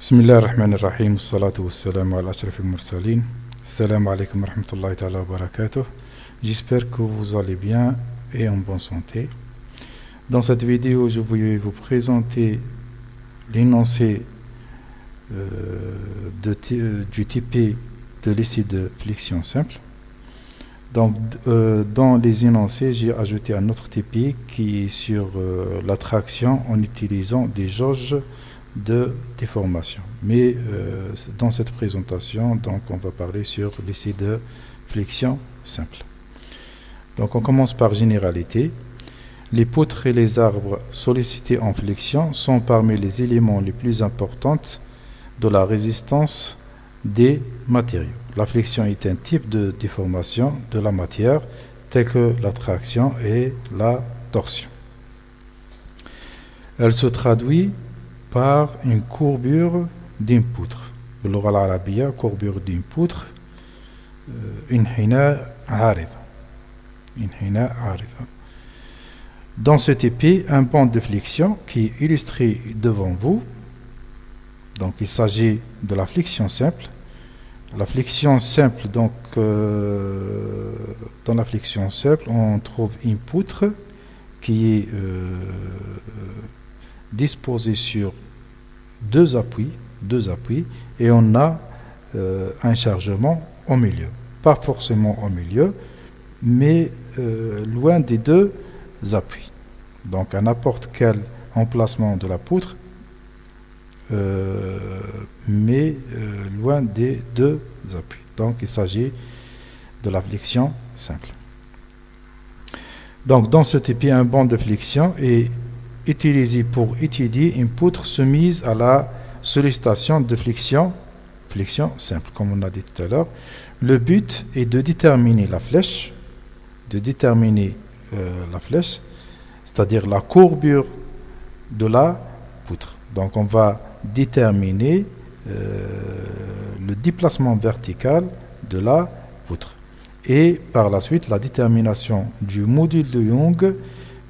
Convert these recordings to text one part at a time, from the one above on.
بسم الله الرحمن الرحيم والصلاة والسلام على أشرف المرسلين. Salam alaikum wa rahmatullahi ta'ala wa barakatuh. J'espère que vous allez bien et en bonne santé. Dans cette vidéo, je vais vous présenter l'énoncé du TP de l'essai de flexion simple. Donc, dans les énoncés, j'ai ajouté un autre TP qui est sur la traction en utilisant des jauges de déformation. Mais dans cette présentation, donc, on va parler sur l'essai de flexion simple. Donc on commence par généralité. Les poutres et les arbres sollicités en flexion sont parmi les éléments les plus importants de la résistance des matériaux. La flexion est un type de déformation de la matière telle que la traction et la torsion. Elle se traduit par une courbure d'une poutre. باللغة العربية courbure d'une poutre انحناء عارض. Dans ce TP, un banc de flexion qui est illustré devant vous. Donc il s'agit de la flexion simple. La flexion simple, donc dans la flexion simple, on trouve une poutre qui est disposée sur deux appuis et on a un chargement au milieu. Pas forcément au milieu, mais loin des deux appuis. Donc à n'importe quel emplacement de la poutre, mais loin des deux appuis. Donc il s'agit de la flexion simple. Donc dans ce type, un banc de flexion est utilisé pour étudier une poutre soumise à la sollicitation de flexion simple, comme on a dit tout à l'heure. Le but est de déterminer la flèche, c'est-à-dire la courbure de la poutre. Donc on va déterminer le déplacement vertical de la poutre. Et par la suite, la détermination du module de Young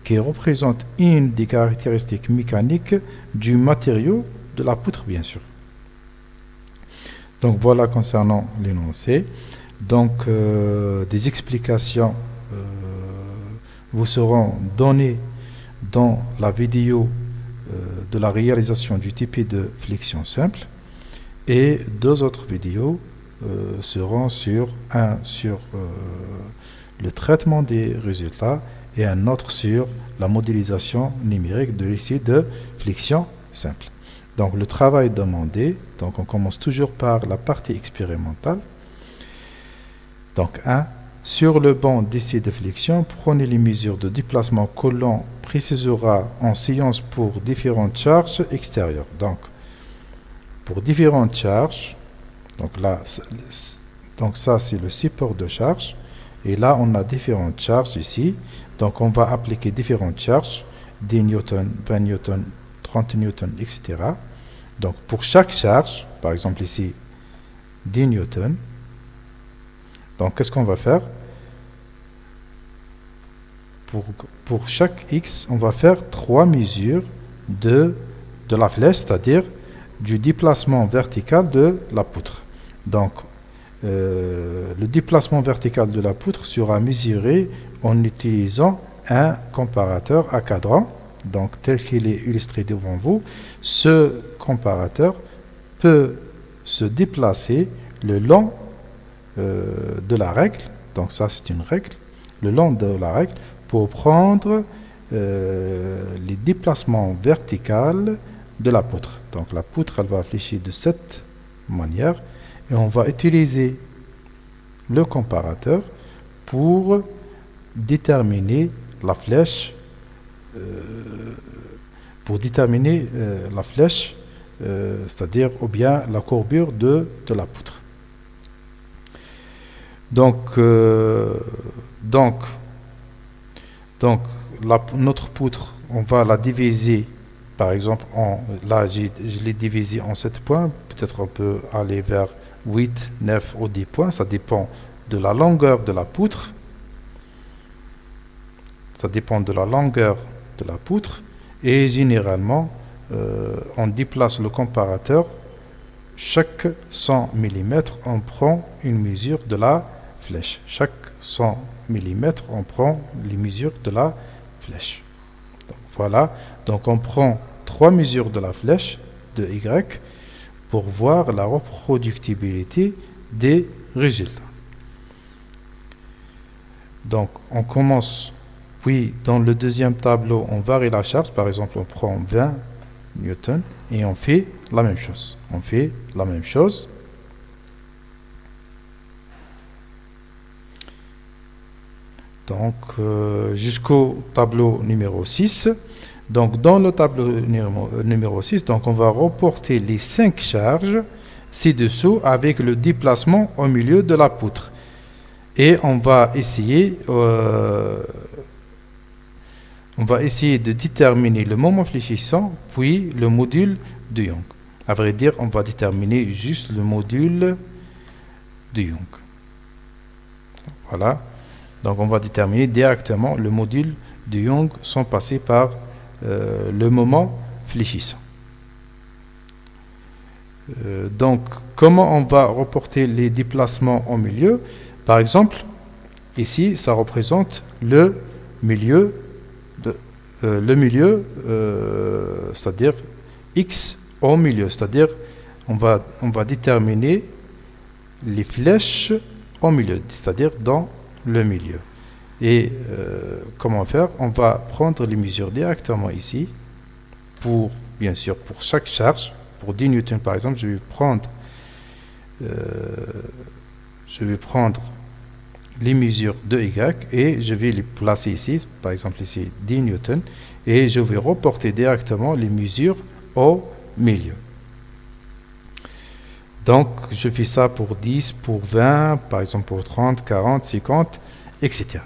qui représente une des caractéristiques mécaniques du matériau de la poutre, bien sûr. Donc voilà concernant l'énoncé. Donc des explications vous seront données dans la vidéo de la réalisation du TP de flexion simple, et deux autres vidéos seront sur le traitement des résultats et un autre sur la modélisation numérique de l'essai de flexion simple. Donc le travail demandé, donc on commence toujours par la partie expérimentale. Donc 1. Sur le banc d'essai de flexion, prenez les mesures de déplacement que l'on précisera en séance pour différentes charges extérieures. Donc pour différentes charges, donc là, donc ça c'est le support de charge, et là on a différentes charges ici. Donc on va appliquer différentes charges, 10 newtons, 20 newtons, 30 newtons, etc. Donc pour chaque charge, par exemple ici 10 newtons, donc qu'est-ce qu'on va faire? Pour chaque X, on va faire 3 mesures de la flèche, c'est-à-dire du déplacement vertical de la poutre. Donc le déplacement vertical de la poutre sera mesuré en utilisant un comparateur à cadran, donc tel qu'il est illustré devant vous. Ce comparateur peut se déplacer le long de la règle, donc ça c'est une règle, le long de la règle, pour prendre les déplacements verticaux de la poutre. Donc la poutre, elle va fléchir de cette manière, et on va utiliser le comparateur pour déterminer la flèche, c'est-à-dire ou bien la courbure de la poutre. Donc notre poutre, on va la diviser, par exemple, là je l'ai divisé en 7 points, peut-être on peut aller vers 8, 9 ou 10 points, ça dépend de la longueur de la poutre. Et généralement on déplace le comparateur chaque 100 mm, on prend une mesure de la flèche. Chaque 100 mm, on prend les mesures de la flèche. Donc, voilà. Donc, on prend 3 mesures de la flèche de Y pour voir la reproductibilité des résultats. Donc, on commence, puis dans le deuxième tableau, on varie la charge. Par exemple, on prend 20 newtons et on fait la même chose. On fait la même chose. Donc, jusqu'au tableau numéro 6. Donc, dans le tableau numéro 6, donc, on va reporter les 5 charges ci-dessous avec le déplacement au milieu de la poutre. Et on va essayer de déterminer le moment fléchissant, puis le module de Young. À vrai dire, on va déterminer juste le module de Young. Voilà. Donc, on va déterminer directement le module de Young sans passer par le moment fléchissant. Donc, comment on va reporter les déplacements au milieu? Par exemple, ici, ça représente le milieu, c'est-à-dire X au milieu. C'est-à-dire, on va déterminer les flèches au milieu, c'est-à-dire dans le milieu. Et comment faire? On va prendre les mesures directement ici, bien sûr, pour chaque charge. Pour 10 newtons, par exemple, je vais prendre les mesures de Y et je vais les placer ici, par exemple ici 10 newtons, et je vais reporter directement les mesures au milieu. Donc, je fais ça pour 10, pour 20, par exemple pour 30, 40, 50, etc.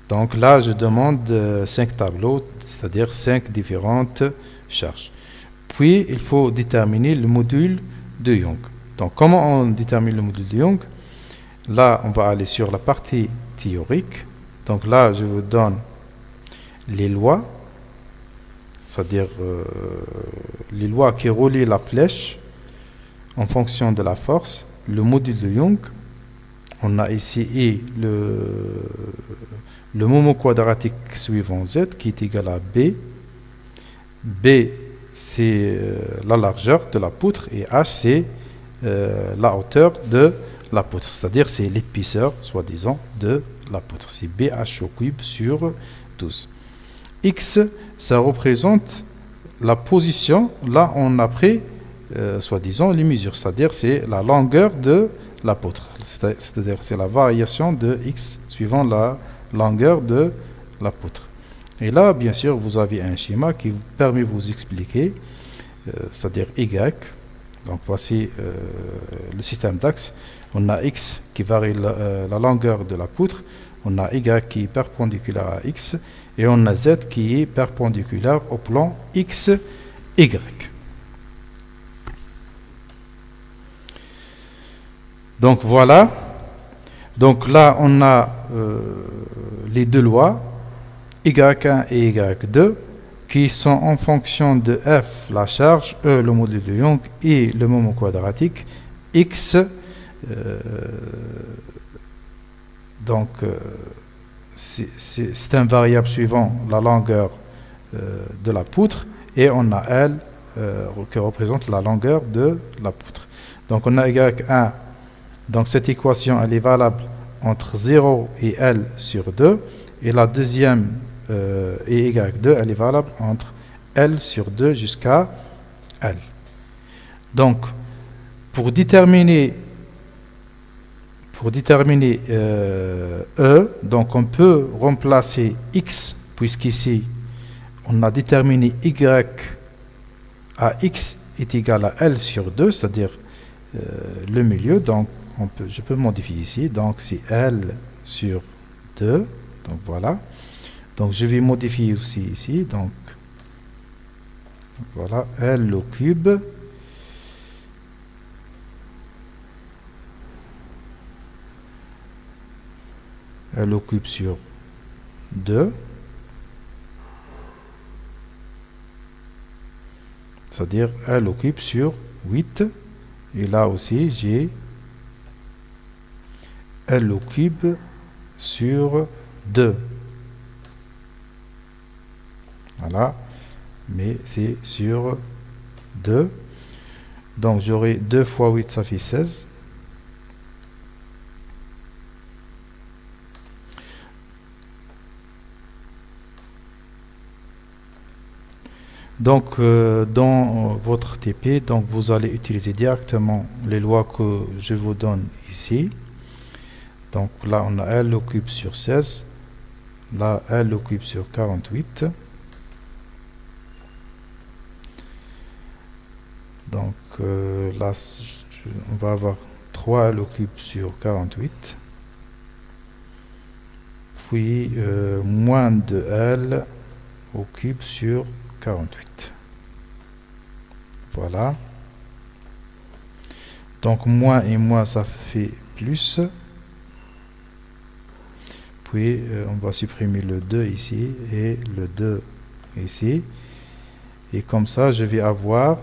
Donc là, je demande 5 tableaux, c'est-à-dire 5 différentes charges. Puis, il faut déterminer le module de Young. Donc, comment on détermine le module de Young? Là, on va aller sur la partie théorique. Donc là, je vous donne les lois, c'est-à-dire les lois qui relient la flèche en fonction de la force. Le module de Young, on a ici le moment quadratique suivant Z qui est égal à B. B, c'est la largeur de la poutre et H, c'est la hauteur de la poutre, c'est-à-dire c'est l'épaisseur, soi-disant, de la poutre. C'est BH au cube sur 12. X, ça représente la position. Là, on a pris, soi-disant, les mesures, c'est-à-dire c'est la longueur de la poutre. C'est-à-dire c'est la variation de X suivant la longueur de la poutre. Et là, bien sûr, vous avez un schéma qui vous permet de vous expliquer, c'est-à-dire Y. Donc, voici le système d'axes. On a X qui varie la longueur de la poutre, on a Y qui est perpendiculaire à X, et on a Z qui est perpendiculaire au plan X, Y. Donc voilà. Donc là, on a les deux lois, Y1 et Y2, qui sont en fonction de F, la charge, E, le module de Young, et le moment quadratique, X. Donc, c'est un variable suivant la longueur de la poutre, et on a L qui représente la longueur de la poutre. Donc, on a Y1. Donc, cette équation, elle est valable entre 0 et L sur 2, et la deuxième, et Y2, elle est valable entre L sur 2 jusqu'à L. Donc, pour déterminer E, donc on peut remplacer X, puisqu'ici, on a déterminé Y à X est égal à L sur 2, c'est-à-dire le milieu. Donc, je peux modifier ici. Donc, c'est L sur 2. Donc, voilà. Donc, je vais modifier aussi ici. Donc, voilà, L au cube. L au cube sur 2. C'est-à-dire L au cube sur 8. Et là aussi, j'ai L au cube sur 2. Voilà. Mais c'est sur 2. Donc, j'aurai 2 fois 8, ça fait 16. Donc, dans votre TP, donc vous allez utiliser directement les lois que je vous donne ici. Donc là, on a L au cube sur 16. Là, L au cube sur 48. Donc là, on va avoir 3L au cube sur 48. Puis moins de L au cube sur 48. Voilà. Donc moins et moins, ça fait plus. Puis on va supprimer le 2 ici et le 2 ici. Et comme ça, je vais avoir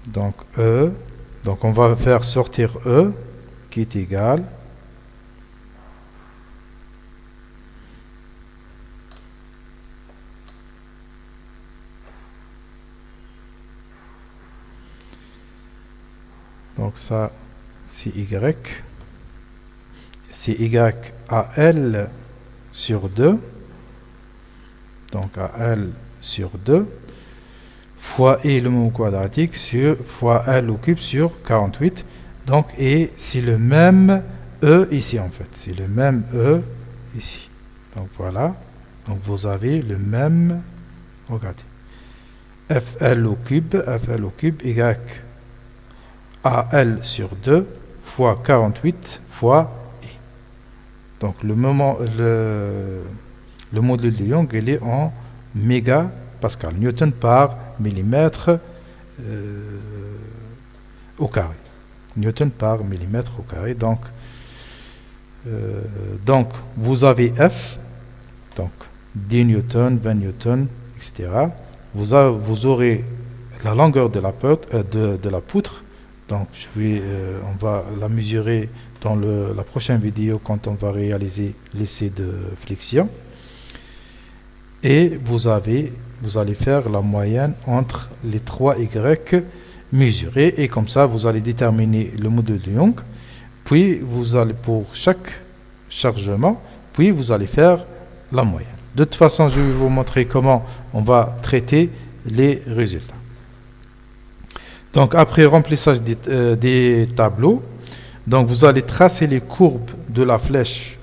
donc E. Donc on va faire sortir E qui est égal donc ça c'est Y, c'est Y à L sur 2, donc à L sur 2 fois élément quadratique fois L au cube sur 48. Donc, et c'est le même E ici en fait. C'est le même E ici. Donc voilà. Donc vous avez le même. Regardez. FL au cube Y à L sur 2 fois 48 fois I. Donc le module de Young, il est en mégapascal, newton par millimètre au carré. Newton par millimètre au carré. Donc vous avez F, donc 10 newtons, 20 newtons, etc. Vous aurez la longueur de la poutre. Donc on va la mesurer dans la prochaine vidéo quand on va réaliser l'essai de flexion. Et vous allez faire la moyenne entre les 3 Y mesurés. Et comme ça, vous allez déterminer le module de Young. Puis, vous allez pour chaque chargement, puis vous allez faire la moyenne. De toute façon, je vais vous montrer comment on va traiter les résultats. Donc, après remplissage des tableaux, donc vous allez tracer les courbes de la flèche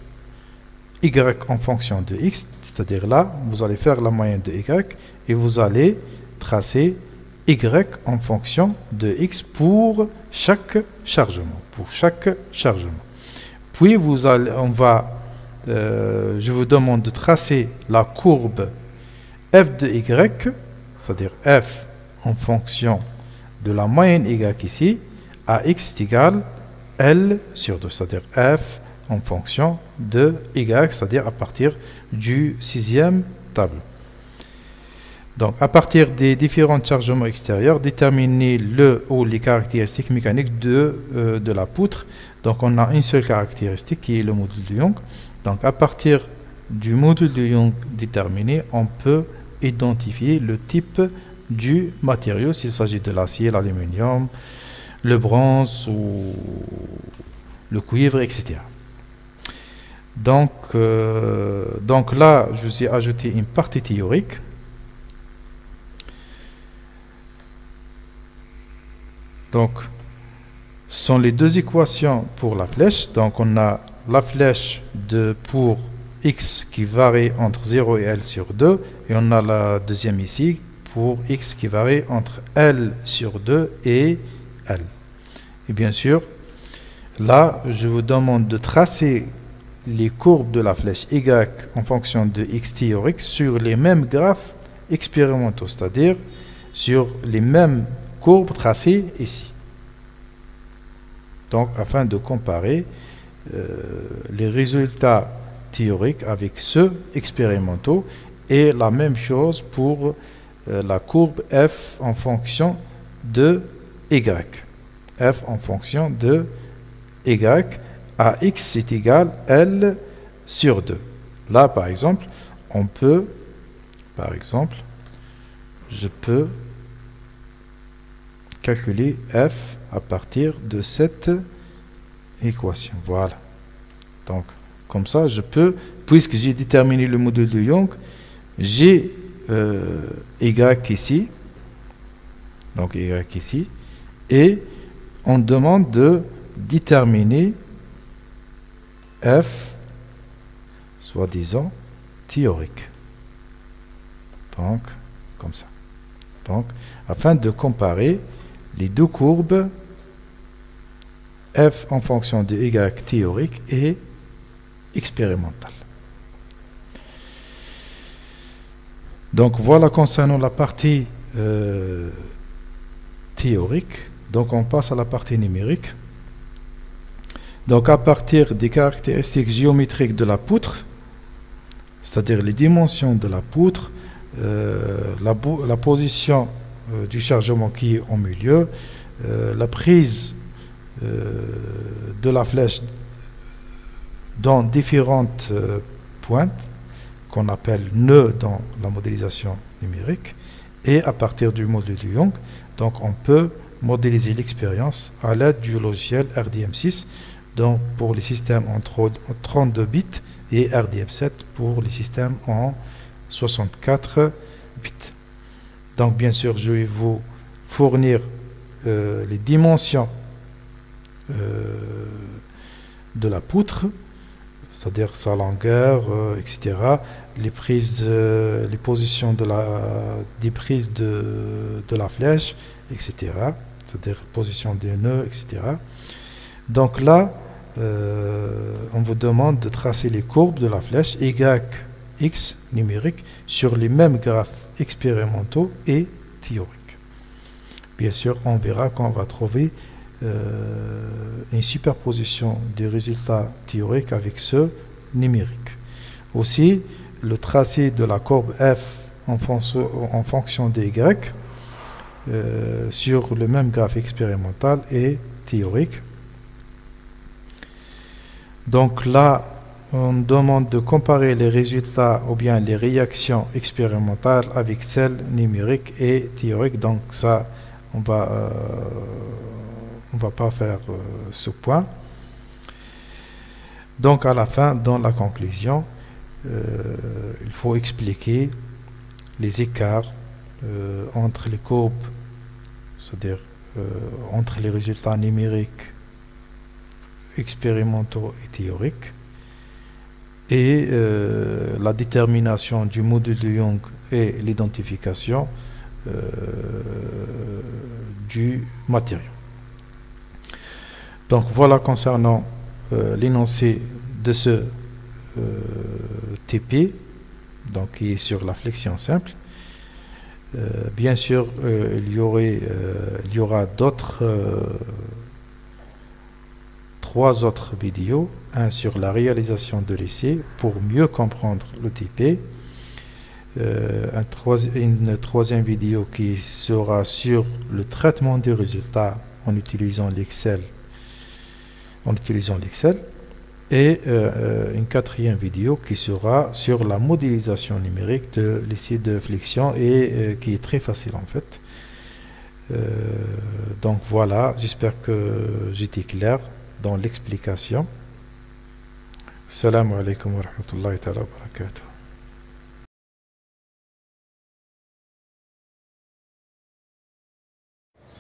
Y en fonction de X, c'est-à-dire là, vous allez faire la moyenne de Y et vous allez tracer Y en fonction de X pour chaque chargement. Puis je vous demande de tracer la courbe F de Y, c'est-à-dire F en fonction de la moyenne Y ici, à X égale L sur 2, c'est-à-dire F en fonction de Y, c'est-à-dire à partir du 6e tableau. Donc, à partir des différents chargements extérieurs, déterminer les caractéristiques mécaniques de la poutre. Donc, on a une seule caractéristique qui est le module de Young. Donc, à partir du module de Young déterminé, on peut identifier le type du matériau, s'il s'agit de l'acier, l'aluminium, le bronze ou le cuivre, etc. Donc là, je vous ai ajouté une partie théorique. Donc, ce sont les deux équations pour la flèche. Donc, on a la flèche pour x qui varie entre 0 et L sur 2. Et on a la deuxième ici pour x qui varie entre L sur 2 et L. Et bien sûr, là, je vous demande de tracer les courbes de la flèche Y en fonction de x théorique sur les mêmes graphes expérimentaux, c'est-à-dire sur les mêmes courbes tracées ici. Donc, afin de comparer les résultats théoriques avec ceux expérimentaux, et la même chose pour la courbe f en fonction de y. F en fonction de y à x est égal L sur 2. Là, par exemple, on peut, je peux calculer f à partir de cette équation. Voilà. Donc, comme ça, je peux, puisque j'ai déterminé le module de Young, j'ai y ici, donc y ici, et on demande de déterminer f, soi-disant, théorique. Donc, comme ça. Donc, afin de comparer les deux courbes, f en fonction de y théorique et expérimental. Donc, voilà concernant la partie théorique. Donc, on passe à la partie numérique. Donc, à partir des caractéristiques géométriques de la poutre, c'est-à-dire les dimensions de la poutre, la position du chargement qui est au milieu, la prise de la flèche dans différentes pointes, qu'on appelle nœuds dans la modélisation numérique, et à partir du modèle de Young, donc on peut modéliser l'expérience à l'aide du logiciel RDM6, donc pour les systèmes en 32 bits et RDM7 pour les systèmes en 64 bits. Donc bien sûr, je vais vous fournir les dimensions de la poutre, c'est-à-dire sa longueur, etc. Les prises, les positions des prises de la flèche, etc. C'est-à-dire position des nœuds, etc. Donc là, on vous demande de tracer les courbes de la flèche y, x numérique sur les mêmes graphes expérimentaux et théoriques. Bien sûr, on verra qu'on va trouver une superposition des résultats théoriques avec ceux numériques. Aussi, le tracé de la courbe f en fonction des y sur le même graphe expérimental et théorique. Donc là, on demande de comparer les résultats ou bien les réactions expérimentales avec celles numériques et théoriques. Donc ça, on va pas faire ce point. Donc à la fin, dans la conclusion, il faut expliquer les écarts entre les courbes, c'est-à-dire entre les résultats numériques, expérimentaux et théoriques, et la détermination du module de Young et l'identification du matériau. Donc voilà concernant l'énoncé de ce TP, donc qui est sur la flexion simple. Bien sûr, il y aura trois autres vidéos, un sur la réalisation de l'essai pour mieux comprendre le TP, une troisième vidéo qui sera sur le traitement des résultats en utilisant l'Excel, et une quatrième vidéo qui sera sur la modélisation numérique de l'essai de flexion et qui est très facile en fait. Donc voilà, j'espère que j'étais clair dans l'explication. Salam alaikum wa rahmatullahi ta'ala wa barakatuh.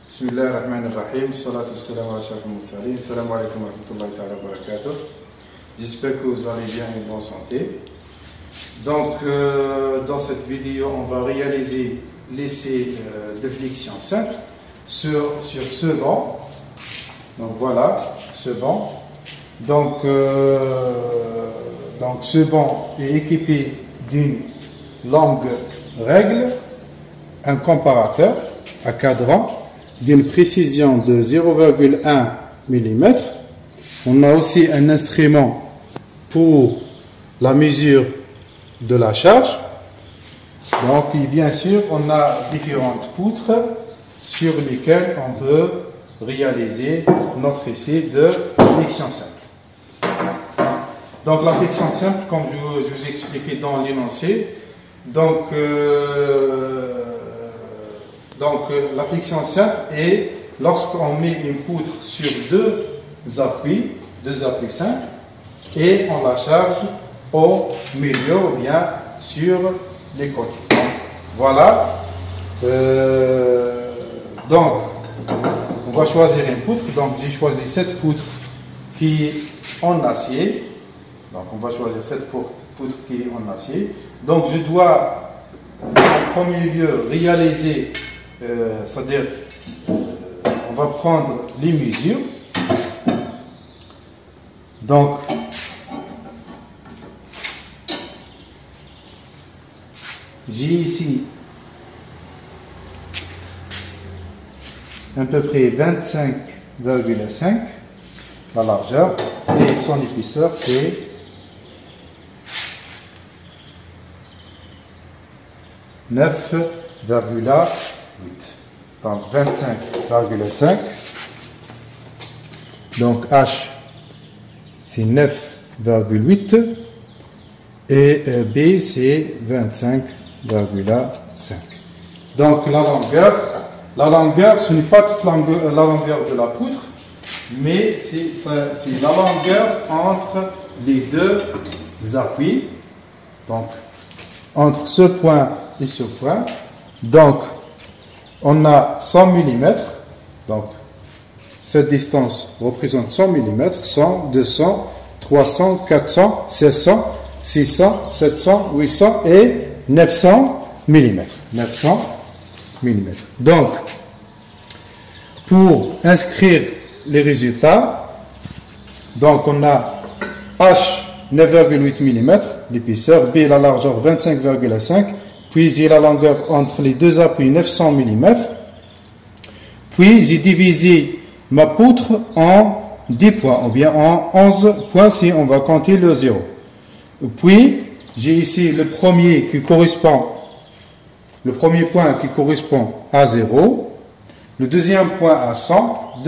Bismillahirrahmanirrahim. Salatu wassalamu ala ashrafil mursalin. Salam alaikum wa rahmatullahi ta'ala wa barakatuh. J'espère que vous allez bien et en bonne santé. Donc, dans cette vidéo, on va réaliser l'essai de flexion simple sur ce banc. Donc voilà, ce banc. Donc ce banc est équipé d'une longue règle, un comparateur à cadran d'une précision de 0,1 mm. On a aussi un instrument pour la mesure de la charge. Donc, bien sûr, on a différentes poutres sur lesquelles on peut réaliser notre essai de flexion simple. Donc, la flexion simple, comme je vous ai expliqué dans l'énoncé, donc la flexion simple est lorsqu'on met une poutre sur deux appuis simples, et on la charge au milieu ou bien sur les côtés. Voilà. Donc, on va choisir une poutre. Donc, j'ai choisi cette poutre qui est en acier. Donc, on va choisir cette poutre qui est en acier. Donc, je dois en premier lieu réaliser, c'est-à-dire, on va prendre les mesures. Donc, j'ai ici à peu près 25,5 la largeur et son épaisseur c'est 9,8. Donc 25,5. Donc H c'est 9,8 et B c'est 25,5. Donc la longueur, ce n'est pas toute la longueur de la poutre, mais c'est la longueur entre les deux appuis. Donc entre ce point et ce point. Donc on a 100 mm. Donc cette distance représente 100 mm, 100, 200, 300, 400, 700, 600, 700, 800 et 900 mm. 900 mm. Donc, pour inscrire les résultats, donc on a H 9,8 mm, l'épaisseur, B la largeur 25,5, puis j'ai la longueur entre les deux appuis 900 mm, puis j'ai divisé ma poutre en 10 points, ou bien en 11 points si on va compter le 0. Puis, j'ai ici le premier point qui correspond à 0, le deuxième point à 100,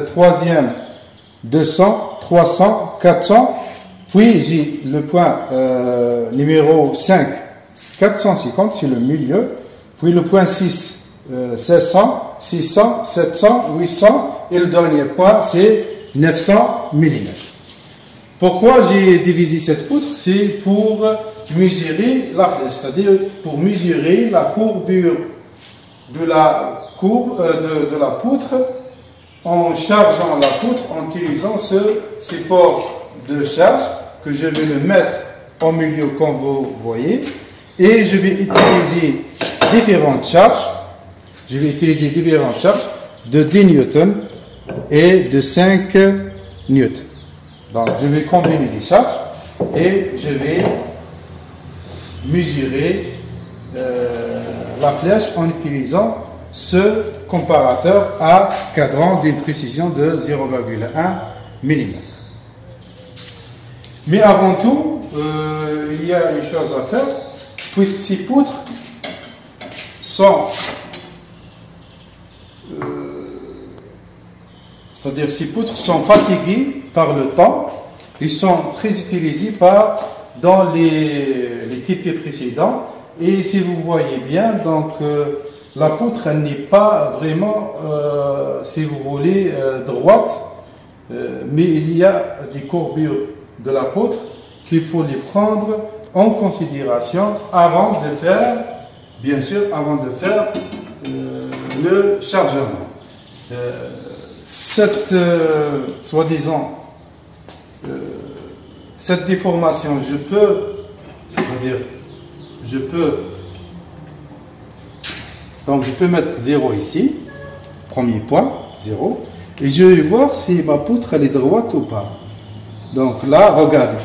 troisième 200, 300, 400, puis j'ai le point numéro 5, 450, c'est le milieu, puis le point 6, 700, 600, 700, 800, et le dernier point c'est 900 mm. Pourquoi j'ai divisé cette poutre? C'est pour mesurer la flèche, c'est-à-dire pour mesurer la courbure de la poutre en chargeant la poutre en utilisant ce support de charge que je vais le mettre au milieu comme vous voyez, et je vais utiliser différentes charges. Je vais utiliser différentes charges de 10 newtons et de 5 newtons. Donc, je vais combiner les charges et je vais mesurer la flèche en utilisant ce comparateur à cadran d'une précision de 0,1 mm. Mais avant tout, il y a une chose à faire, puisque ces poutres sont c'est-à-dire ces poutres sont fatiguées par le temps, ils sont très utilisés dans les types précédents, et si vous voyez bien, donc la poutre elle n'est pas vraiment, si vous voulez, droite, mais il y a des courbures de la poutre qu'il faut les prendre en considération avant de faire, bien sûr, avant de faire le chargement. Cette soi-disant cette déformation, je peux mettre 0 ici, premier point 0, et je vais voir si ma poutre elle est droite ou pas. Donc là, regardez,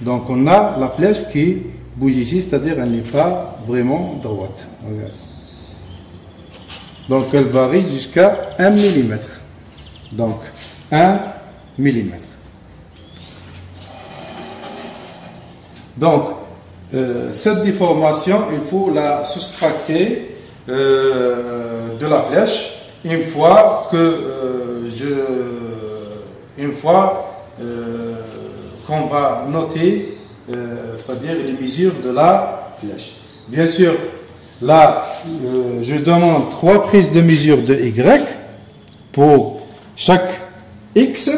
donc on a la flèche qui bouge ici, c'est-à-dire elle n'est pas vraiment droite. Regardez. Donc elle varie jusqu'à 1 mm. Donc 1 mm. Donc, cette déformation, il faut la soustracter de la flèche une fois qu'on va noter, c'est-à-dire les mesures de la flèche. Bien sûr, là, je demande 3 prises de mesure de Y pour chaque X.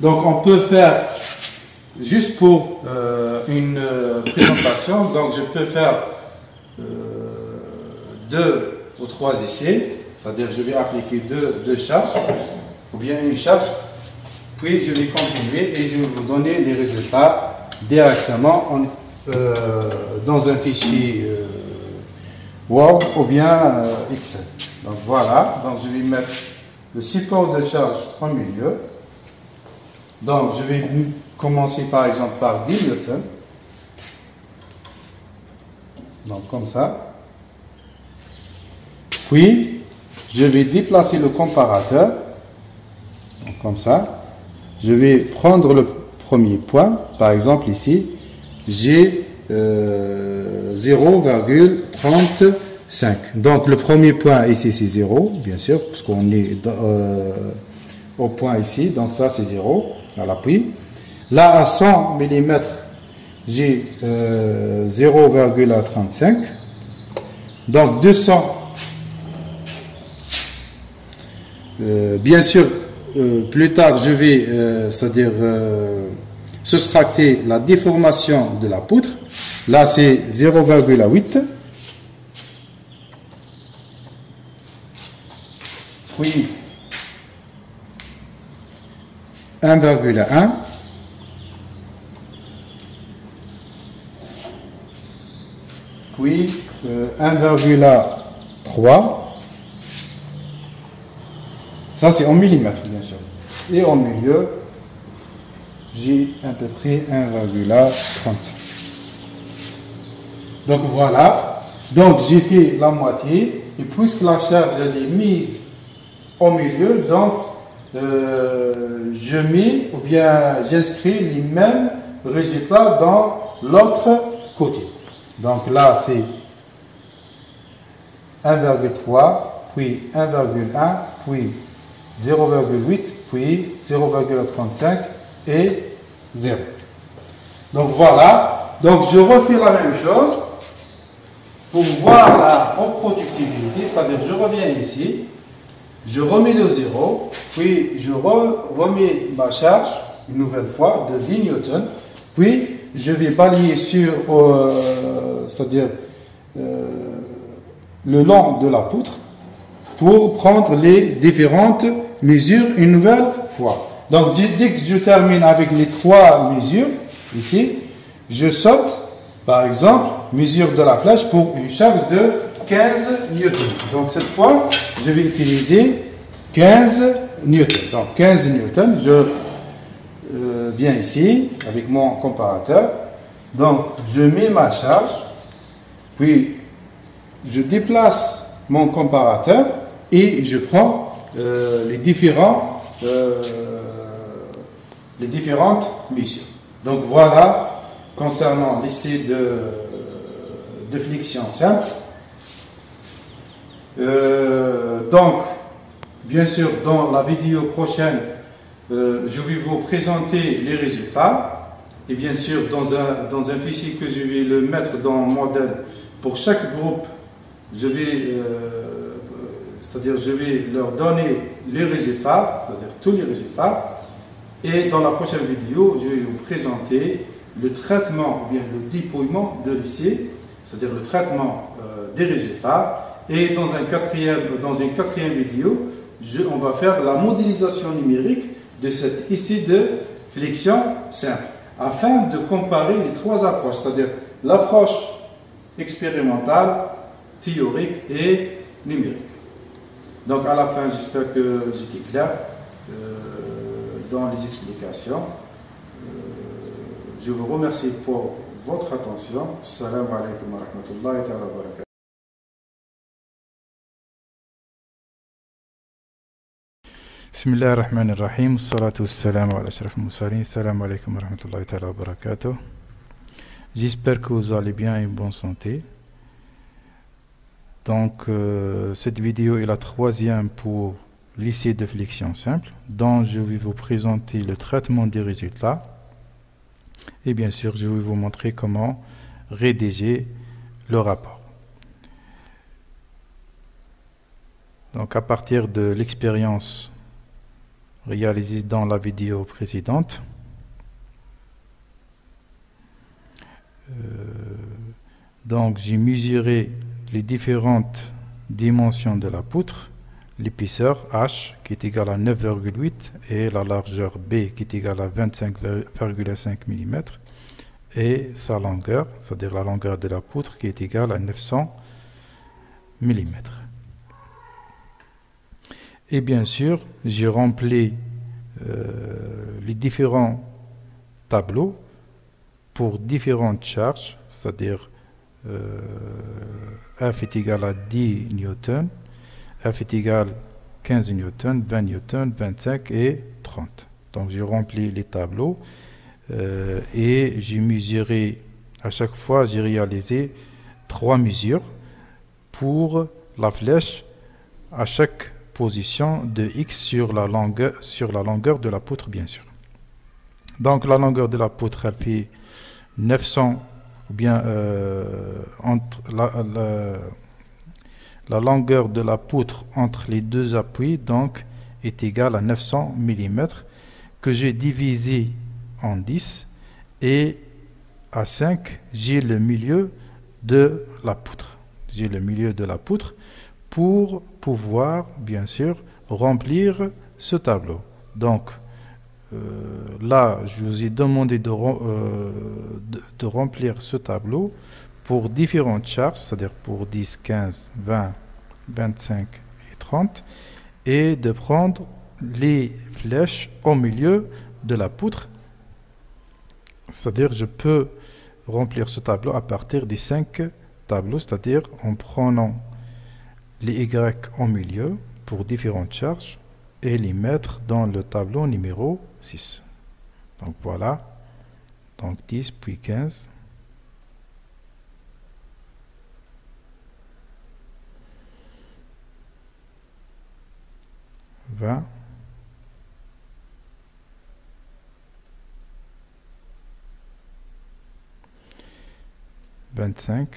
Donc, on peut faire, juste pour une présentation, donc je peux faire 2 ou 3 essais, c'est-à-dire je vais appliquer deux charges, ou bien une charge, puis je vais continuer et je vais vous donner les résultats directement dans un fichier Word ou bien Excel. Donc voilà, donc je vais mettre le support de charge au milieu. Donc je vais commencer par exemple par 10 newtons. Donc comme ça. Puis je vais déplacer le comparateur. Donc comme ça. Je vais prendre le premier point. Par exemple ici, j'ai 0,35. Donc le premier point ici c'est 0, bien sûr, parce qu'on est au point ici. Donc ça c'est 0 à l'appui. Là à 100 mm, j'ai 0,35. Donc 200. Bien sûr, plus tard je vais, c'est-à-dire soustracter la déformation de la poutre. Là c'est 0,8. Puis 1,1. Puis 1,3. Ça c'est en millimètres bien sûr. Et au milieu, j'ai à peu près 1,35. Donc voilà. Donc j'ai fait la moitié. Et puisque la charge elle est mise au milieu, donc je mets ou bien j'inscris les mêmes résultats dans l'autre côté. Donc là c'est 1,3, puis 1,1, puis 0,8, puis 0,35 et 0. Donc voilà. Donc je refais la même chose pour voir la reproductibilité, c'est-à-dire je reviens ici, je remets le 0, puis je remets ma charge une nouvelle fois de 10 newtons, puis je vais balayer sur, c'est-à-dire le long de la poutre pour prendre les différentes mesures une nouvelle fois. Donc dès que je termine avec les 3 mesures, ici, je saute, par exemple, mesure de la flèche pour une charge de 15 newtons. Donc cette fois, je vais utiliser 15 newtons. Donc 15 newtons, je viens ici avec mon comparateur. Donc je mets ma charge, puis je déplace mon comparateur et je prends les différentes mesures. Donc voilà concernant l'essai de flexion simple. Donc bien sûr dans la vidéo prochaine je vais vous présenter les résultats et bien sûr dans un fichier que je vais le mettre dans mon modèle pour chaque groupe. Je vais c'est-à-dire je vais leur donner les résultats, c'est-à-dire tous les résultats, et dans la prochaine vidéo je vais vous présenter le traitement ou bien le déploiement de l'essai, c'est-à-dire le traitement des résultats, et dans une quatrième vidéo on va faire la modélisation numérique de cet essai de flexion simple afin de comparer les 3 approches, c'est-à-dire l'approche expérimentale, théorique et numérique. Donc à la fin, j'espère que j'étais clair dans les explications. Je vous remercie pour votre attention. Assalamu alaikum wa rahmatullahi wa barakatuh. Bismillah ar-Rahman ar-Rahim. Assalatu wassalamu ala ashrafil mursalin. Assalamu alaikum wa rahmatullahi wa barakatuh. J'espère que vous allez bien et en bonne santé. Donc, cette vidéo est la troisième pour l'essai de flexion simple, dont je vais vous présenter le traitement des résultats. Et bien sûr, je vais vous montrer comment rédiger le rapport. Donc, à partir de l'expérience réalisée dans la vidéo précédente, donc j'ai mesuré les différentes dimensions de la poutre, l'épaisseur H qui est égale à 9,8 et la largeur B qui est égale à 25,5 mm et sa longueur, c'est-à-dire la longueur de la poutre qui est égale à 900 mm. Et bien sûr, j'ai rempli les différents tableaux pour différentes charges, c'est-à-dire F est égal à 10 newtons, F est égal à 15 newtons, 20 newtons, 25 et 30. Donc j'ai rempli les tableaux et j'ai mesuré, à chaque fois j'ai réalisé 3 mesures pour la flèche à chaque position de X sur la longueur de la poutre, bien sûr. Donc la longueur de la poutre, elle fait 900, ou bien entre la longueur de la poutre entre les deux appuis donc est égale à 900 mm que j'ai divisé en 10 et à 5 j'ai le milieu de la poutre. J'ai le milieu de la poutre pour pouvoir bien sûr remplir ce tableau. Donc là, je vous ai demandé de remplir ce tableau pour différentes charges, c'est-à-dire pour 10, 15, 20, 25 et 30, et de prendre les flèches au milieu de la poutre. C'est-à-dire je peux remplir ce tableau à partir des 5 tableaux, c'est-à-dire en prenant les Y au milieu pour différentes charges et les mettre dans le tableau numéro 6. Donc voilà, donc 10 puis 15, 20, 25,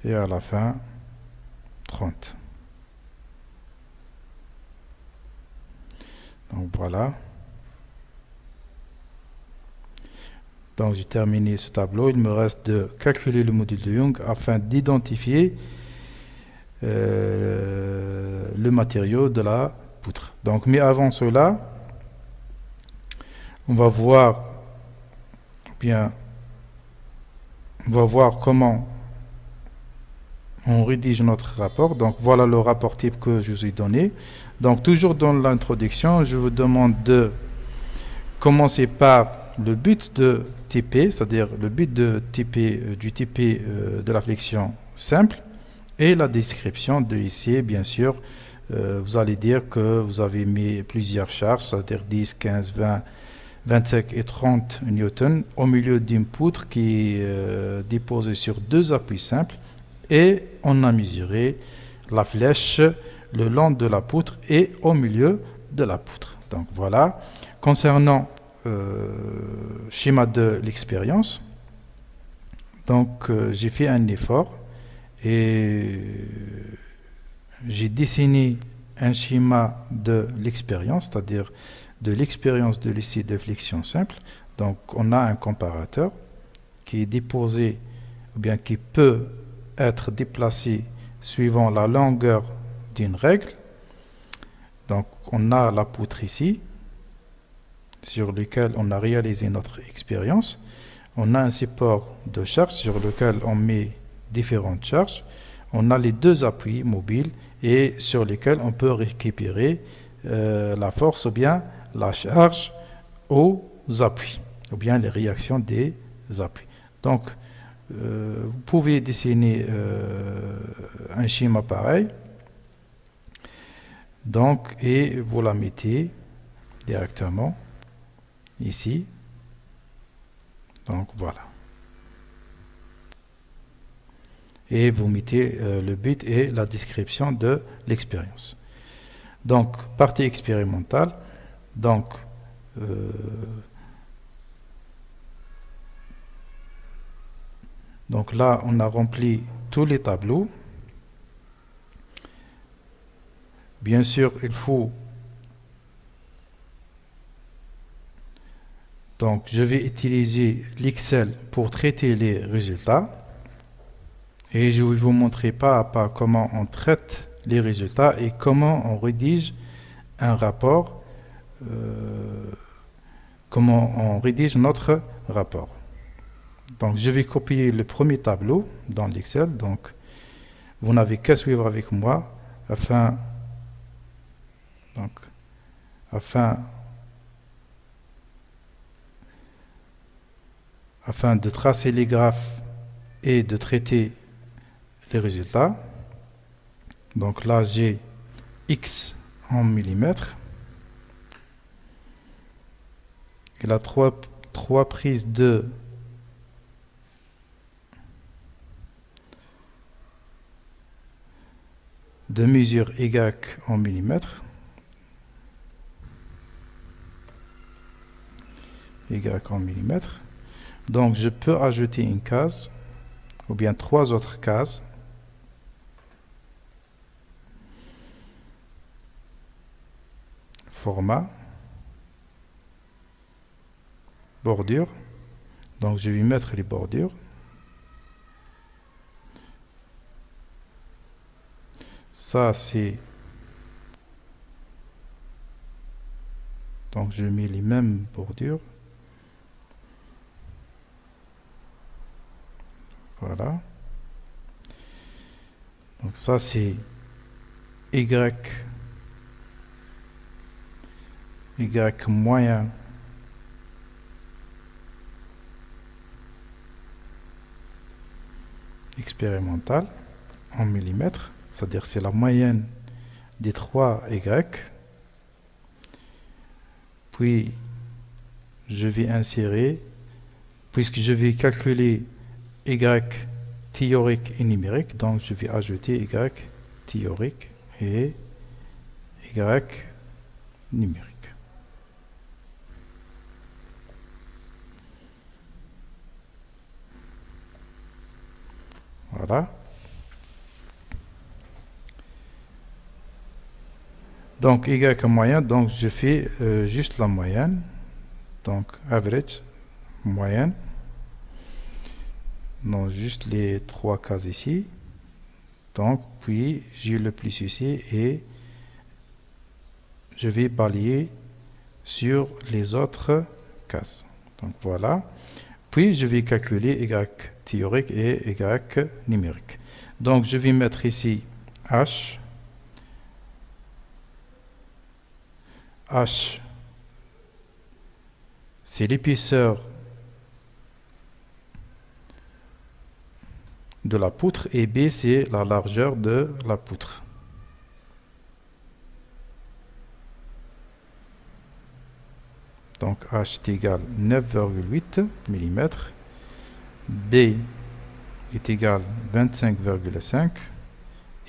et à la fin 30. Donc voilà. Donc j'ai terminé ce tableau. Il me reste de calculer le module de Young afin d'identifier le matériau de la poutre. Donc, mais avant cela, on va voir comment on rédige notre rapport. Donc voilà le rapport type que je vous ai donné. Donc toujours dans l'introduction, je vous demande de commencer par le but de TP, c'est-à-dire le but de TP, du TP de la flexion simple et la description de l'essai. Bien sûr, vous allez dire que vous avez mis plusieurs charges, c'est-à-dire 10, 15, 20, 25 et 30 newtons au milieu d'une poutre qui est déposée sur deux appuis simples. Et on a mesuré la flèche le long de la poutre et au milieu de la poutre. Donc voilà. Concernant schéma de l'expérience, donc j'ai fait un effort et j'ai dessiné un schéma de l'expérience, c'est-à-dire de l'expérience de l'essai de flexion simple. Donc on a un comparateur qui est déposé ou bien qui peut être déplacé suivant la longueur d'une règle. Donc on a la poutre ici sur lequel on a réalisé notre expérience. On a un support de charge sur lequel on met différentes charges. On a les deux appuis mobiles et sur lesquels on peut récupérer la force ou bien la charge aux appuis ou bien les réactions des appuis. Donc vous pouvez dessiner un schéma pareil. Donc, et vous la mettez directement ici. Donc voilà. Et vous mettez le but et la description de l'expérience. Donc, partie expérimentale. Donc, là, on a rempli tous les tableaux. Bien sûr, il faut... Donc, je vais utiliser l'Excel pour traiter les résultats. Et je vais vous montrer pas à pas comment on traite les résultats et comment on rédige un rapport, comment on rédige notre rapport. Donc, je vais copier le premier tableau dans l'Excel. Donc, vous n'avez qu'à suivre avec moi afin de tracer les graphes et de traiter les résultats. Donc là, j'ai X en millimètres. Il a trois prises de mesure Y en millimètres. Y en millimètres. Donc je peux ajouter une case ou bien 3 autres cases. Format, bordure. Donc je vais mettre les bordures. Ça c'est... Donc je mets les mêmes bordures. Voilà. Donc ça c'est Y moyen expérimental en millimètres, c'est-à-dire c'est la moyenne des 3 Y. Puis je vais insérer, puisque je vais calculer Y théorique et numérique, donc je vais ajouter Y théorique et Y numérique. Voilà. Donc Y moyenne, donc je fais juste la moyenne. Donc average, moyenne. Non, juste les 3 cases ici. Donc puis j'ai le plus ici et je vais balayer sur les autres cases. Donc voilà. Puis je vais calculer Y théorique et Y numérique. Donc je vais mettre ici H. H, c'est l'épaisseur de la poutre et B, c'est la largeur de la poutre. Donc H est égal à 9,8 mm. B est égal à 25,5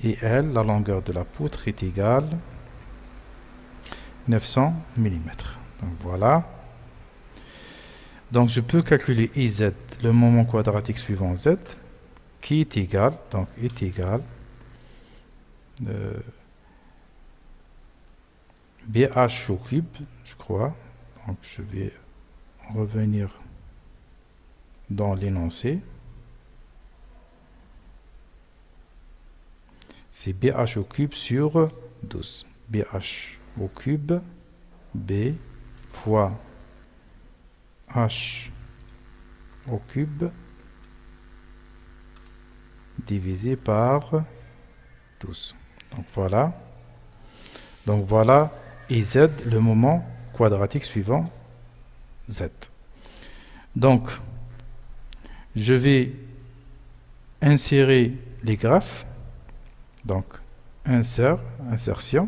et L, la longueur de la poutre, est égale 900 mm. Donc voilà. Donc je peux calculer IZ, le moment quadratique suivant Z, qui est égal, donc est égal BH au cube, je crois. Donc je vais revenir dans l'énoncé. C'est BH au cube sur 12. BH au cube, B fois H au cube divisé par 12. Donc voilà. Donc voilà, et Z, le moment quadratique suivant Z. Donc, je vais insérer les graphes. Donc, insertion.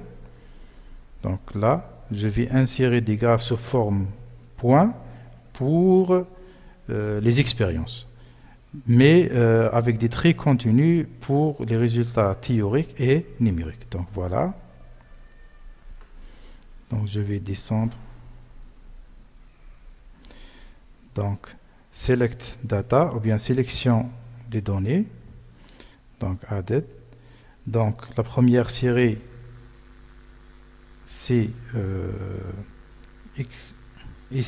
Donc là, je vais insérer des graphes sous forme point pour les expériences, mais avec des traits continus pour les résultats théoriques et numériques. Donc voilà. Donc je vais descendre. Donc select data ou bien sélection des données. Donc added. Donc la première série c'est X et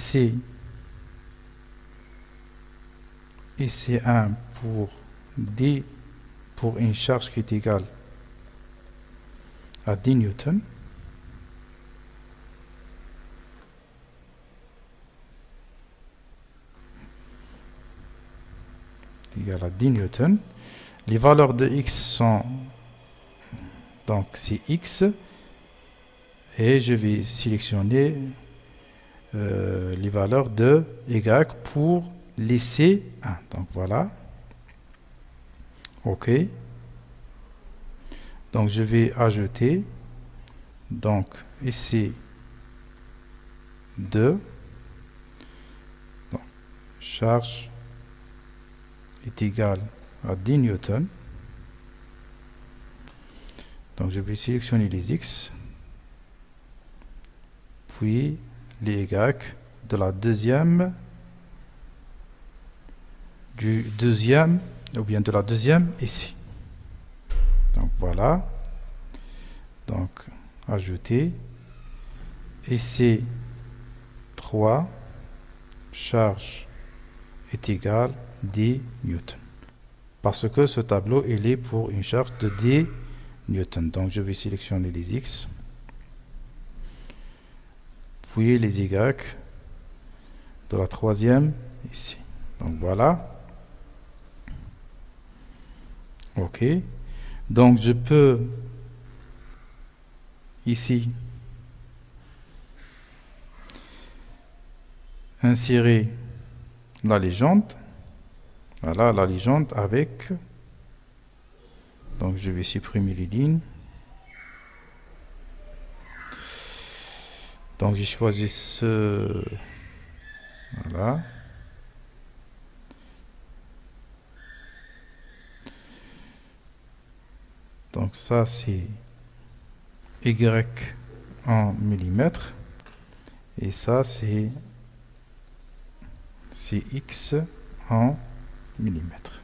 C1 pour D pour une charge qui est égale à 10 newtons. Égal à 10 newtons. Les valeurs de X sont, donc c'est X, et je vais sélectionner les valeurs de Y pour les C1. Donc voilà. OK. Donc je vais ajouter donc ici 2. Donc charge est égale à 10 newtons. Donc je vais sélectionner les X, puis les Y de la deuxième, du deuxième, ou bien de la deuxième ici. Donc voilà. Donc ajouter. Et c'est 3, charge est égale 10 newtons. Parce que ce tableau, il est pour une charge de 10 newtons. Donc je vais sélectionner les X, puis les Y de la troisième ici. Donc voilà. OK. Donc je peux ici insérer la légende. Voilà la légende avec. Donc je vais supprimer les lignes. Donc j'ai choisi ce. Voilà. Donc ça c'est Y en millimètres. Et ça c'est X en millimètres.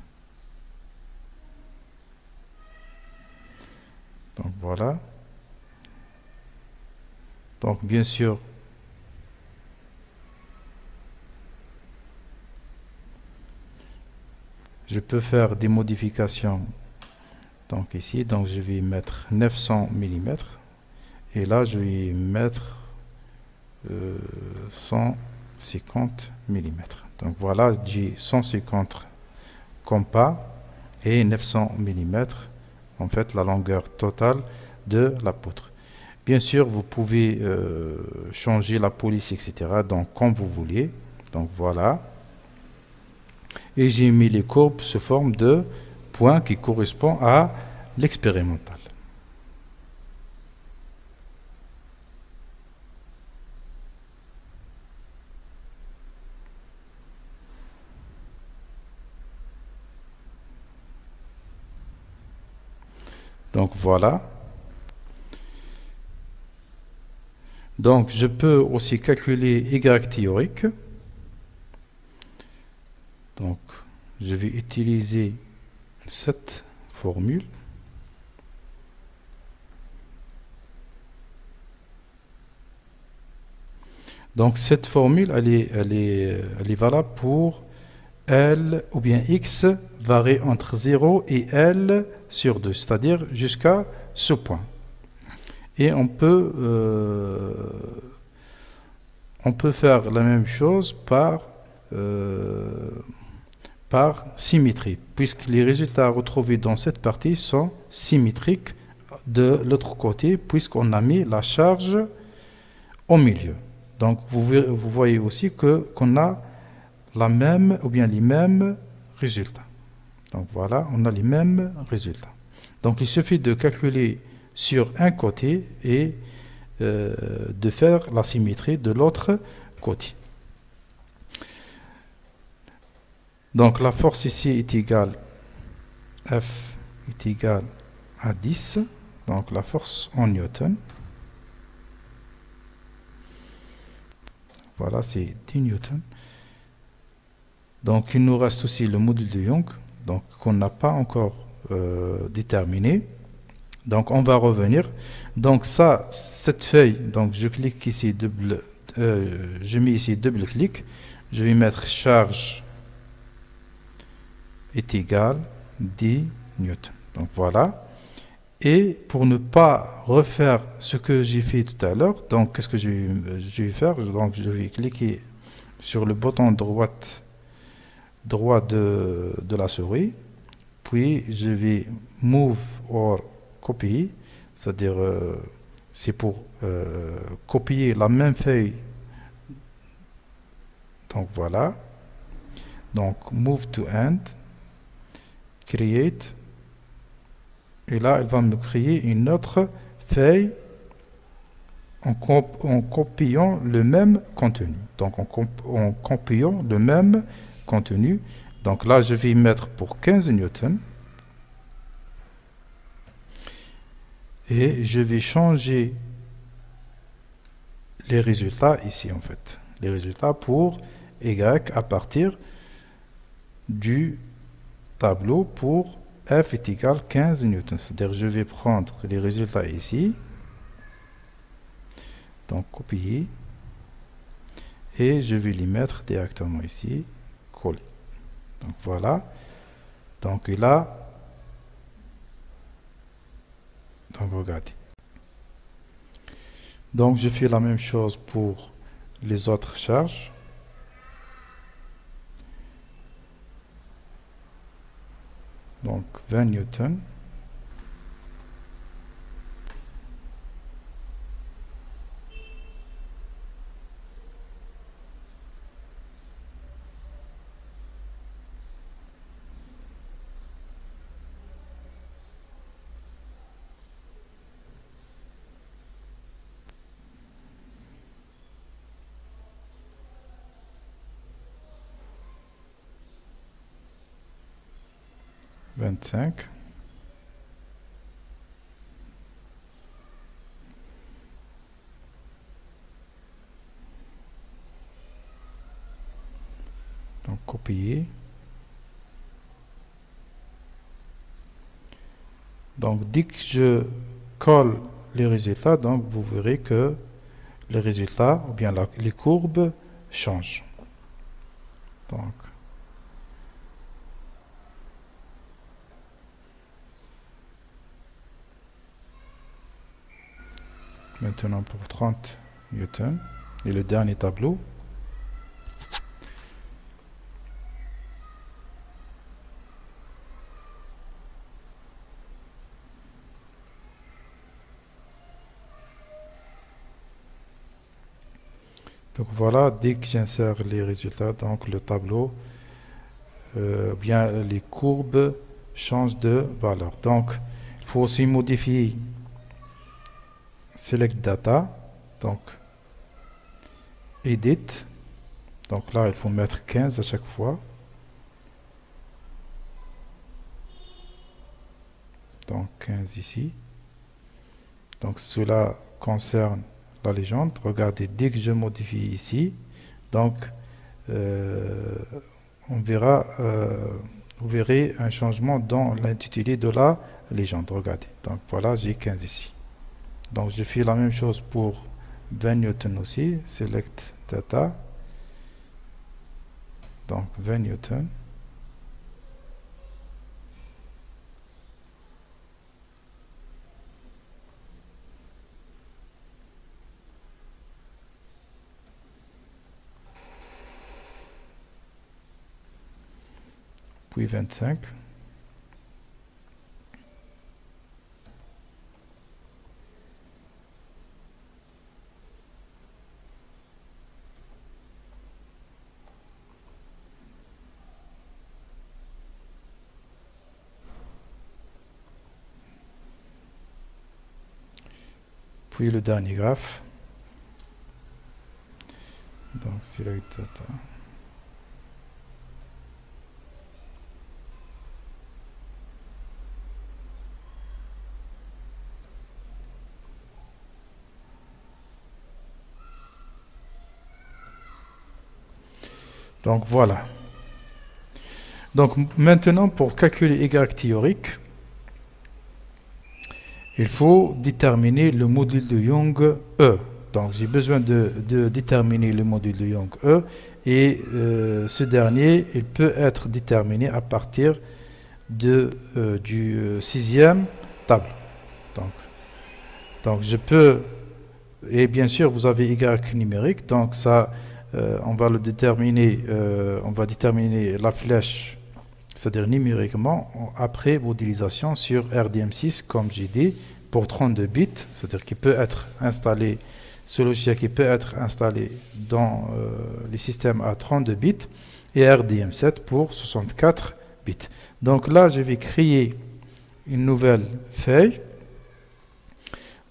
Donc voilà. Donc bien sûr, je peux faire des modifications. Donc ici, donc je vais mettre 900 mm et là je vais mettre 150 mm. Donc voilà, j'ai 150 compas et 900 mm, en fait la longueur totale de la poutre. Bien sûr, vous pouvez changer la police, etc. Donc comme vous voulez. Donc voilà. Et j'ai mis les courbes sous forme de points qui correspondent à l'expérimental. Donc voilà. Donc je peux aussi calculer Y théorique. Donc je vais utiliser cette formule. Donc cette formule, elle est valable pour L ou bien X varie entre 0 et L sur 2, c'est-à-dire jusqu'à ce point. Et on peut faire la même chose par symétrie, puisque les résultats retrouvés dans cette partie sont symétriques de l'autre côté, puisqu'on a mis la charge au milieu. Donc vous voyez aussi qu'on a la même ou bien les mêmes résultats. Donc voilà, on a les mêmes résultats. Donc il suffit de calculer sur un côté et de faire la symétrie de l'autre côté. Donc la force ici est égale, F est égale à 10, donc la force en newton. Voilà, c'est 10 newtons. Donc il nous reste aussi le module de Young, donc qu'on n'a pas encore déterminé. Donc on va revenir. Donc ça, cette feuille, donc je clique ici, je mets ici double clic. Je vais mettre charge est égal 10 newtons. Donc voilà. Et pour ne pas refaire ce que j'ai fait tout à l'heure, donc qu'est-ce que je vais faire? Donc je vais cliquer sur le bouton droit de la souris, puis je vais move or copy, c'est-à-dire c'est pour copier la même feuille. Donc voilà. Donc move to end, create, et là elle va me créer une autre feuille en copiant le même contenu. Donc en copiant le même contenu. Donc là je vais mettre pour 15 newtons. Et je vais changer les résultats ici en fait. Les résultats pour Y à partir du tableau pour F est égal 15 newtons. C'est-à-dire je vais prendre les résultats ici. Donc copier. Et je vais les mettre directement ici. Coller. Donc voilà. Donc là. Donc regardez. Donc je fais la même chose pour les autres charges. Donc 20 newtons. Vingt-cinq. Donc copier. Donc dès que je colle les résultats, donc vous verrez que les résultats ou bien les courbes changent. Donc maintenant pour 30 newtons et le dernier tableau. Donc voilà, dès que j'insère les résultats, donc le tableau, bien les courbes changent de valeur. Donc il faut aussi modifier Select Data, donc Edit. Donc là, il faut mettre 15 à chaque fois. Donc 15 ici. Donc cela concerne la légende. Regardez, dès que je modifie ici, donc on verra, vous verrez un changement dans l'intitulé de la légende. Regardez, donc voilà, j'ai 15 ici. Donc je fais la même chose pour 20 newtons aussi. Select Data. Donc 20 newtons. Puis 25. Puis le dernier graphe. Donc select data. Donc voilà. Donc maintenant, pour calculer Y théorique, il faut déterminer le module de Young E. Donc j'ai besoin de déterminer le module de Young E, et ce dernier, il peut être déterminé à partir du sixième tableau. Donc je peux, et bien sûr vous avez Y numérique, donc ça on va le déterminer, on va déterminer la flèche, c'est-à-dire numériquement, après modélisation sur RDM6, comme j'ai dit, pour 32 bits, c'est-à-dire qu'il peut être installé, ce logiciel qui peut être installé dans les systèmes à 32 bits, et RDM7 pour 64 bits. Donc là, je vais créer une nouvelle feuille.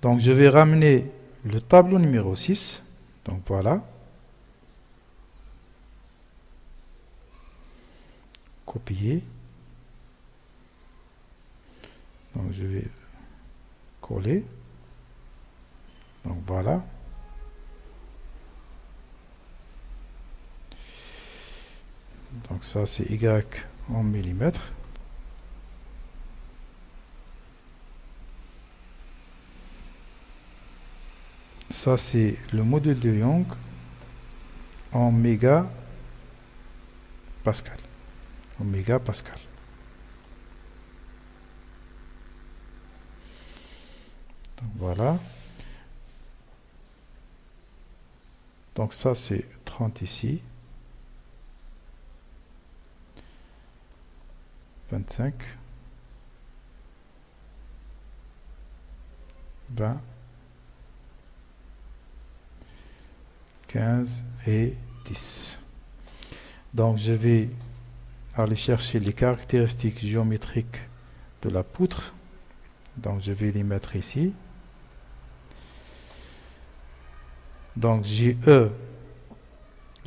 Donc je vais ramener le tableau numéro 6. Donc voilà. Copier. Donc je vais coller. Donc voilà. Donc ça c'est Y en millimètres. Ça c'est le module de Young en mégapascal. En mégapascal. Donc voilà. Donc ça c'est 30 ici. 25. 20. 15 et 10. Donc je vais aller chercher les caractéristiques géométriques de la poutre. Donc je vais les mettre ici. Donc j'ai le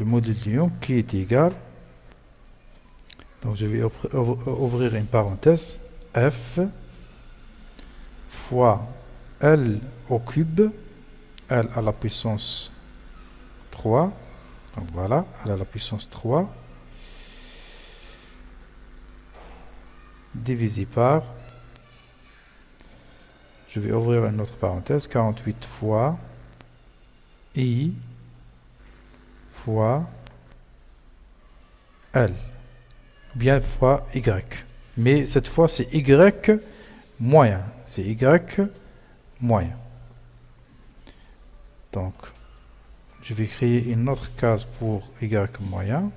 module de Young qui est égal. Donc je vais ouvrir une parenthèse, F fois L au cube, L à la puissance 3. Donc voilà, L à la puissance 3. Divisé par, je vais ouvrir une autre parenthèse, 48 fois I fois L, bien fois Y. Mais cette fois, c'est Y moyen. C'est Y moyen. Donc, je vais créer une autre case pour Y moyen.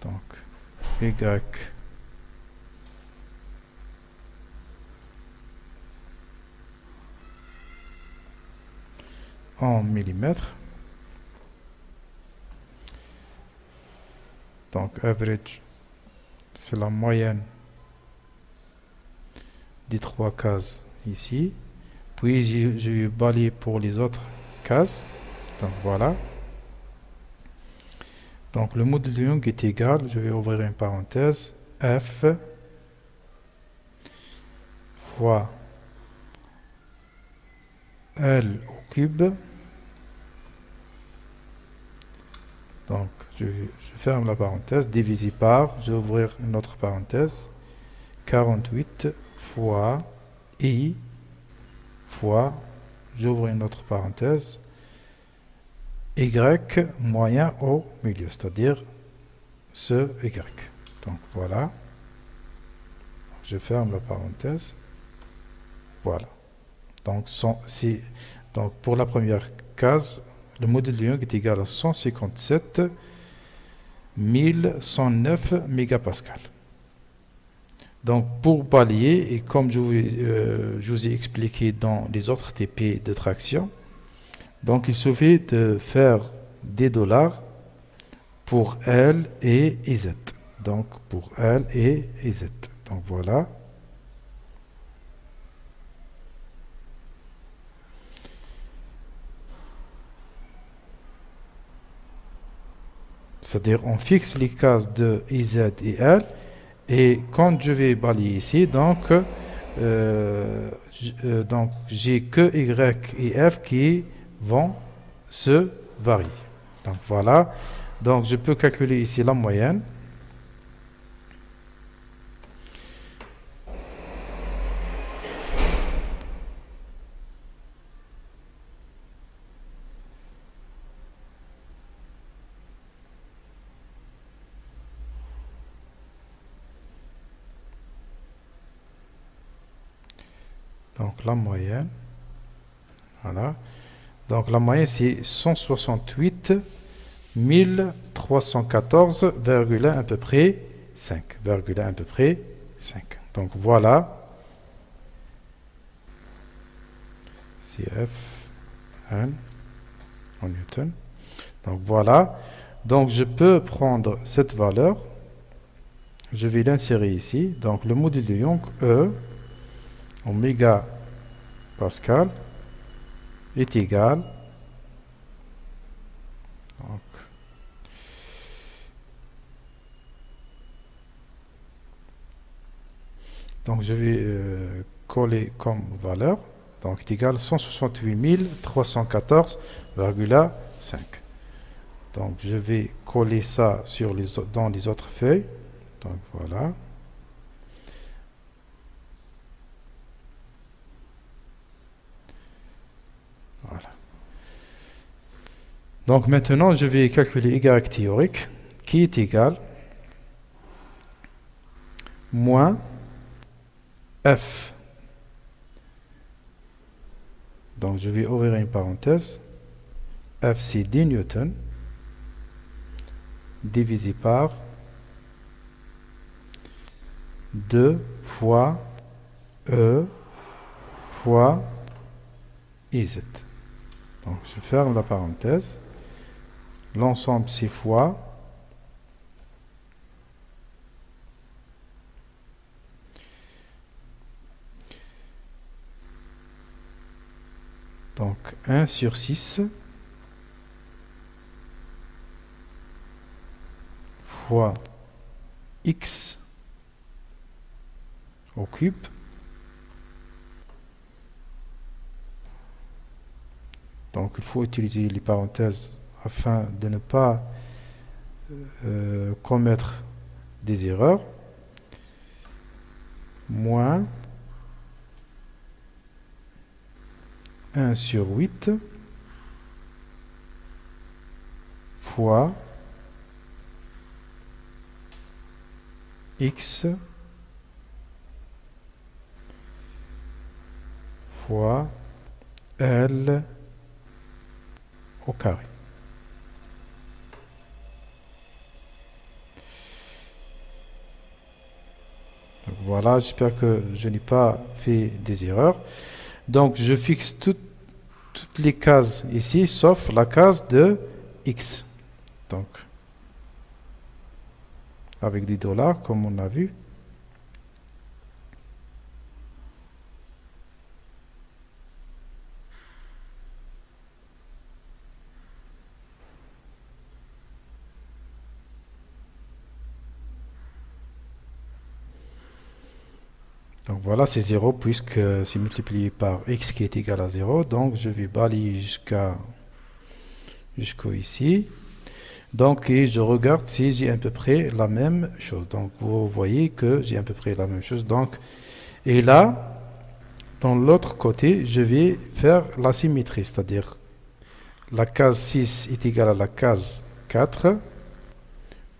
Donc, Y en millimètres. Donc, average, c'est la moyenne des trois cases ici. Puis, je vais balayer pour les autres cases. Donc, voilà. Donc, le module de Young est égal, je vais ouvrir une parenthèse, F fois L au cube. Donc, je ferme la parenthèse, divisé par, je vais ouvrir une autre parenthèse, 48 fois I fois, j'ouvre une autre parenthèse, Y moyen au milieu, c'est-à-dire ce Y. Donc voilà, je ferme la parenthèse, voilà. Donc, donc pour la première case, le module de Young est égal à 157 109 mégapascales. Donc pour balayer, et comme je vous ai expliqué dans les autres TP de traction, donc il suffit de faire des dollars pour L et Z. Donc, pour L et Z. Donc, voilà. C'est-à-dire, on fixe les cases de IZ et L. Et quand je vais balayer ici, donc j'ai que Y et F qui vont se varier. Donc, voilà. Donc, je peux calculer ici la moyenne. Donc, la moyenne, voilà. Donc, la moyenne, c'est 168 1314,1 à peu près 5. À peu près 5. Donc, voilà. CF N en Newton. Donc, voilà. Donc, je peux prendre cette valeur. Je vais l'insérer ici. Donc, le module de Young, E, en mégapascal, est égal. Donc, je vais coller comme valeur. Donc, est égal à 168 314,5. Donc, je vais coller ça dans les autres feuilles. Donc, voilà. Voilà. Donc, maintenant, je vais calculer Y théorique qui est égal moins F. Donc, je vais ouvrir une parenthèse. F, c'est 10 newtons divisé par 2 fois E fois IZ. Donc, je ferme la parenthèse. L'ensemble, c'est fois. Donc, 1 sur 6 fois x au cube donc il faut utiliser les parenthèses afin de ne pas commettre des erreurs, moins 1 sur 8 fois x fois L au carré. Donc voilà, j'espère que je n'ai pas fait des erreurs. Donc je fixe toutes les cases ici, sauf la case de x. Donc, avec des dollars, comme on a vu. Donc voilà, c'est 0 puisque c'est multiplié par x qui est égal à 0. Donc je vais balayer jusqu'au ici. Donc et je regarde si j'ai à peu près la même chose. Donc vous voyez que j'ai à peu près la même chose. Donc, et là, dans l'autre côté, je vais faire la symétrie. C'est-à-dire la case 6 est égale à la case 4.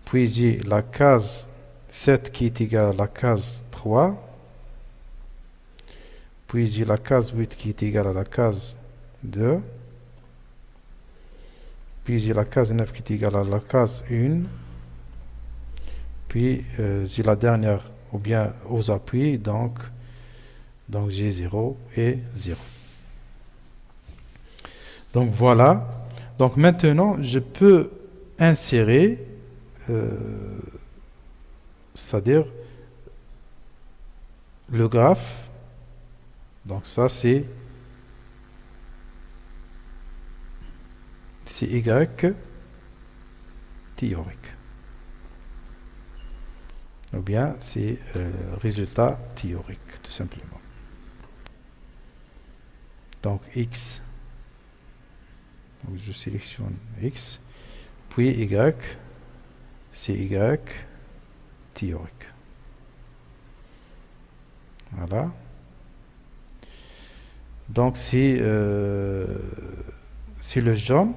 Puis j'ai la case 7 qui est égale à la case 3. Puis j'ai la case 8 qui est égale à la case 2. Puis j'ai la case 9 qui est égale à la case 1. Puis j'ai la dernière, ou bien aux appuis, donc j'ai 0 et 0. Donc voilà. Donc maintenant, je peux insérer c'est-à-dire le graphe. Donc ça c'est Y théorique. Ou bien c'est résultat théorique, tout simplement. Donc X, donc je sélectionne X, puis Y, c'est Y théorique. Voilà. Donc c'est le jaune.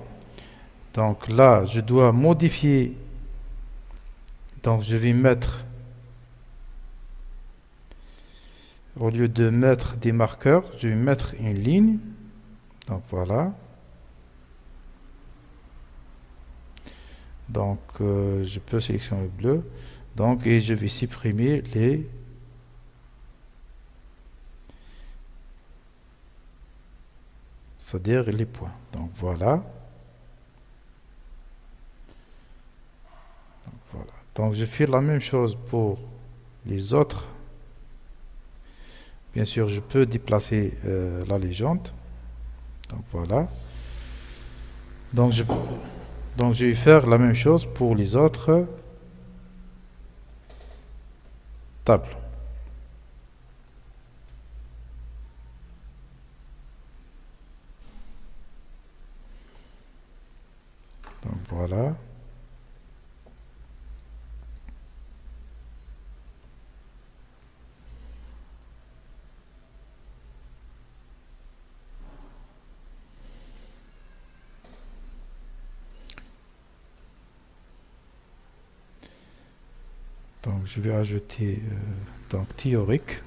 Donc là, je dois modifier. Donc je vais mettre, au lieu de mettre des marqueurs, je vais mettre une ligne. Donc voilà. Donc je peux sélectionner le bleu. Donc et je vais supprimer les c'est-à-dire les points. Donc voilà. Voilà. Donc je fais la même chose pour les autres. Bien sûr, je peux déplacer la légende. Donc voilà. Donc je vais faire la même chose pour les autres tableaux. Donc voilà. Donc je vais ajouter donc théorique,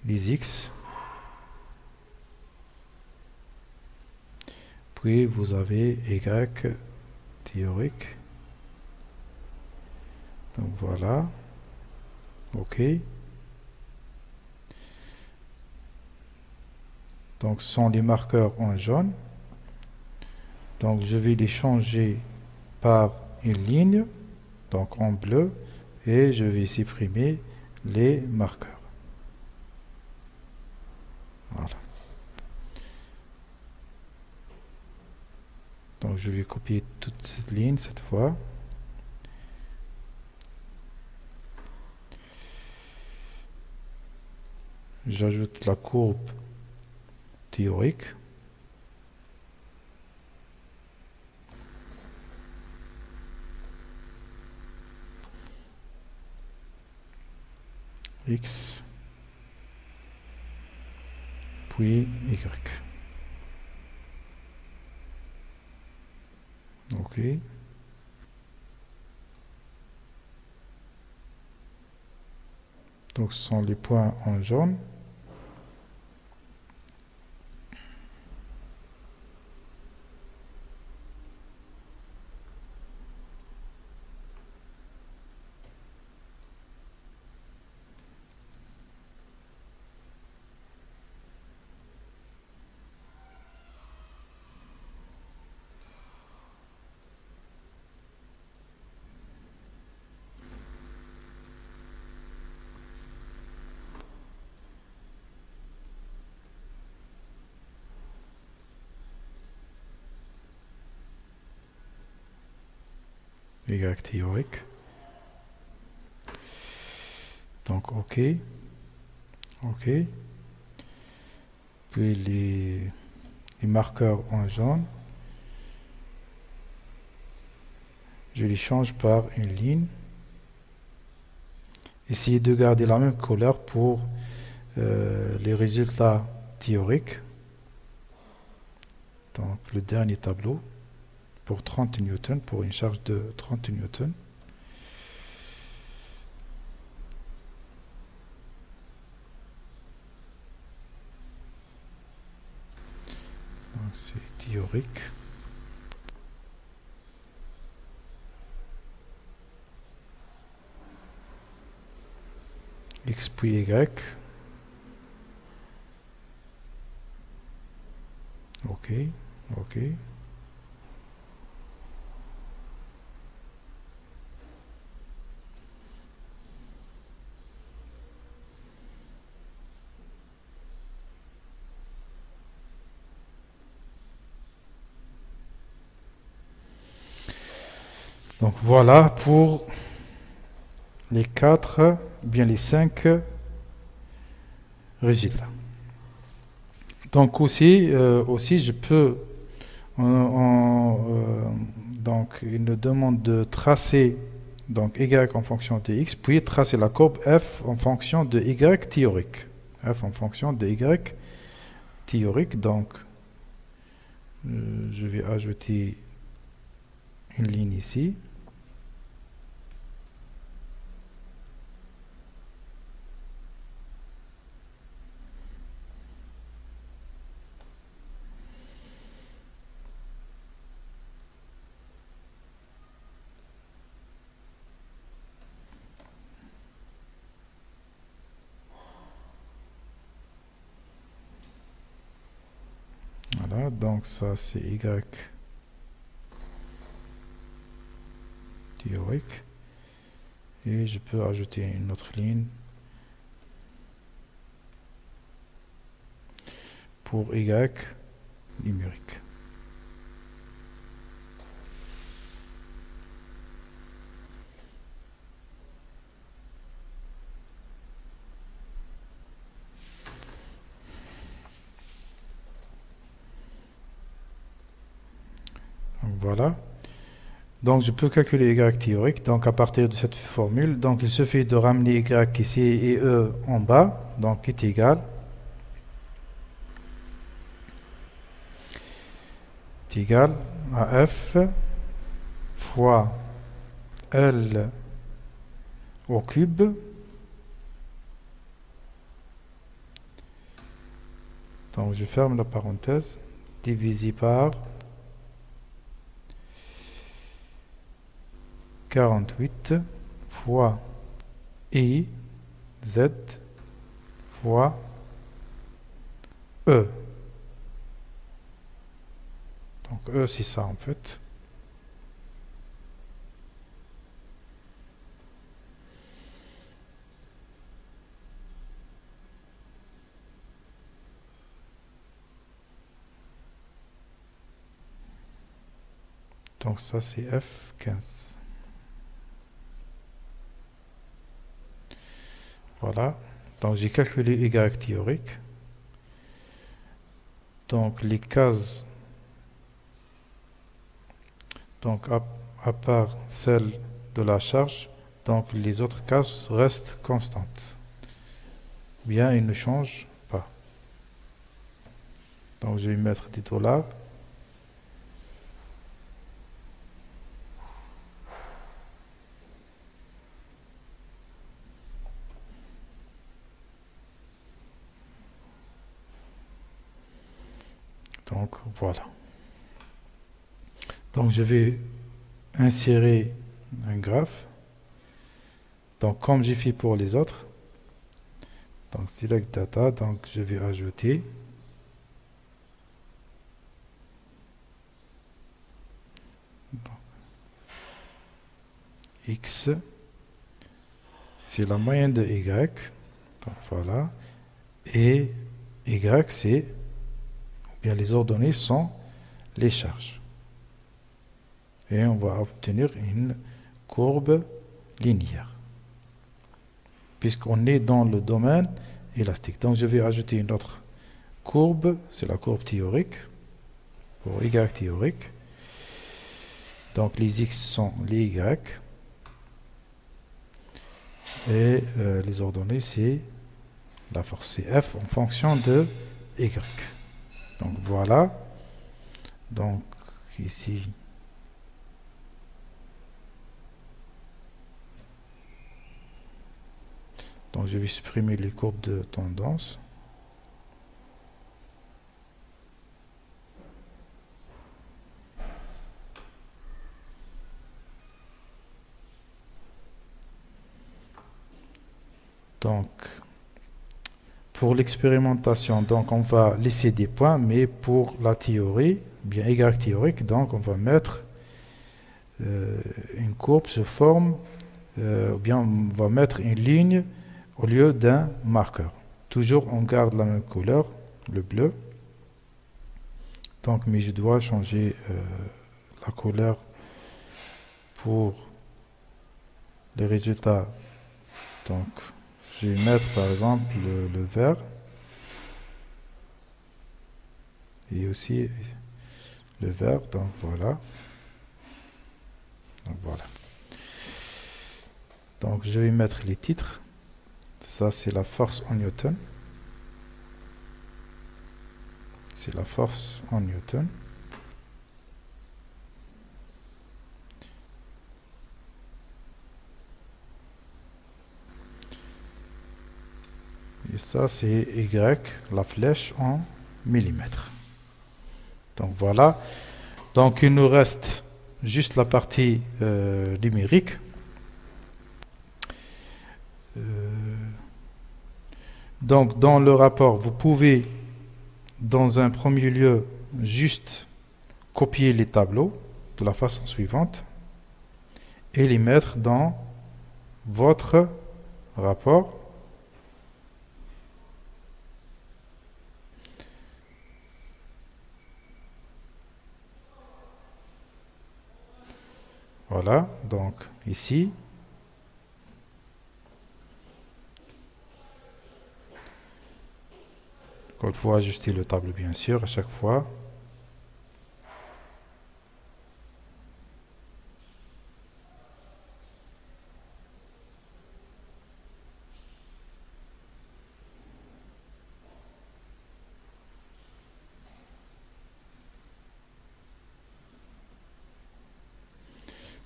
les X. Puis vous avez Y théorique. Donc voilà. OK. Donc ce sont les marqueurs en jaune. Donc je vais les changer par une ligne, donc en bleu, et je vais supprimer les marqueurs. Voilà. Donc je vais copier toute cette ligne cette fois. J'ajoute la courbe théorique. X, puis Y. OK. Donc ce sont les points en jaune. Y théorique. Donc OK. OK. Puis les marqueurs en jaune, je les change par une ligne. Essayez de garder la même couleur pour les résultats théoriques. Donc le dernier tableau pour 30 newtons, pour une charge de 30 newtons. Donc c'est théorique. X puis Y. OK, OK. Donc voilà pour les 4, bien les 5 résultats. Donc aussi je peux, donc il nous demande de tracer donc y en fonction de x, puis tracer la courbe f en fonction de y théorique. F en fonction de y théorique, donc je vais ajouter une ligne ici. Voilà, donc ça c'est y théorique. Et je peux ajouter une autre ligne pour y numérique. Donc voilà. Donc je peux calculer y théorique. Donc à partir de cette formule, donc il suffit de ramener y ici et e en bas, donc est égal à f fois L au cube donc je ferme la parenthèse divisé par 48 fois I Z fois E. Donc E c'est ça en fait. Donc ça c'est F15. Voilà. Donc j'ai calculé Y théorique. Donc les cases, donc à part celle de la charge, donc les autres cases restent constantes. Bien, ils ne changent pas. Donc je vais mettre des $. Donc voilà. Donc je vais insérer un graphe. Donc comme j'ai fait pour les autres. Donc select data, donc je vais ajouter donc, x, c'est la moyenne de y. Donc voilà. Et y c'est, ou bien les ordonnées sont les charges. Et on va obtenir une courbe linéaire. Puisqu'on est dans le domaine élastique. Donc je vais ajouter une autre courbe, c'est la courbe théorique, pour y théorique. Donc les x sont les y. Et les ordonnées, c'est la force, c'est F en fonction de y. Donc voilà. Donc ici, donc je vais supprimer les courbes de tendance. Donc pour l'expérimentation, donc on va laisser des points, mais pour la théorie, bien Y théorique, donc on va mettre une courbe sous forme, ou bien on va mettre une ligne au lieu d'un marqueur. Toujours on garde la même couleur, le bleu. Donc mais je dois changer la couleur pour les résultats. Donc, je vais mettre par exemple le vert. Et aussi le vert. Donc, voilà. Donc, voilà. Donc, je vais mettre les titres. Ça, c'est la force en Newton. C'est la force en Newton. Et ça, c'est Y, la flèche en millimètres. Donc voilà. Donc il nous reste juste la partie numérique. Donc dans le rapport, vous pouvez, dans un premier lieu, juste copier les tableaux de la façon suivante et les mettre dans votre rapport. Voilà, donc ici, il faut ajuster le tableau bien sûr à chaque fois.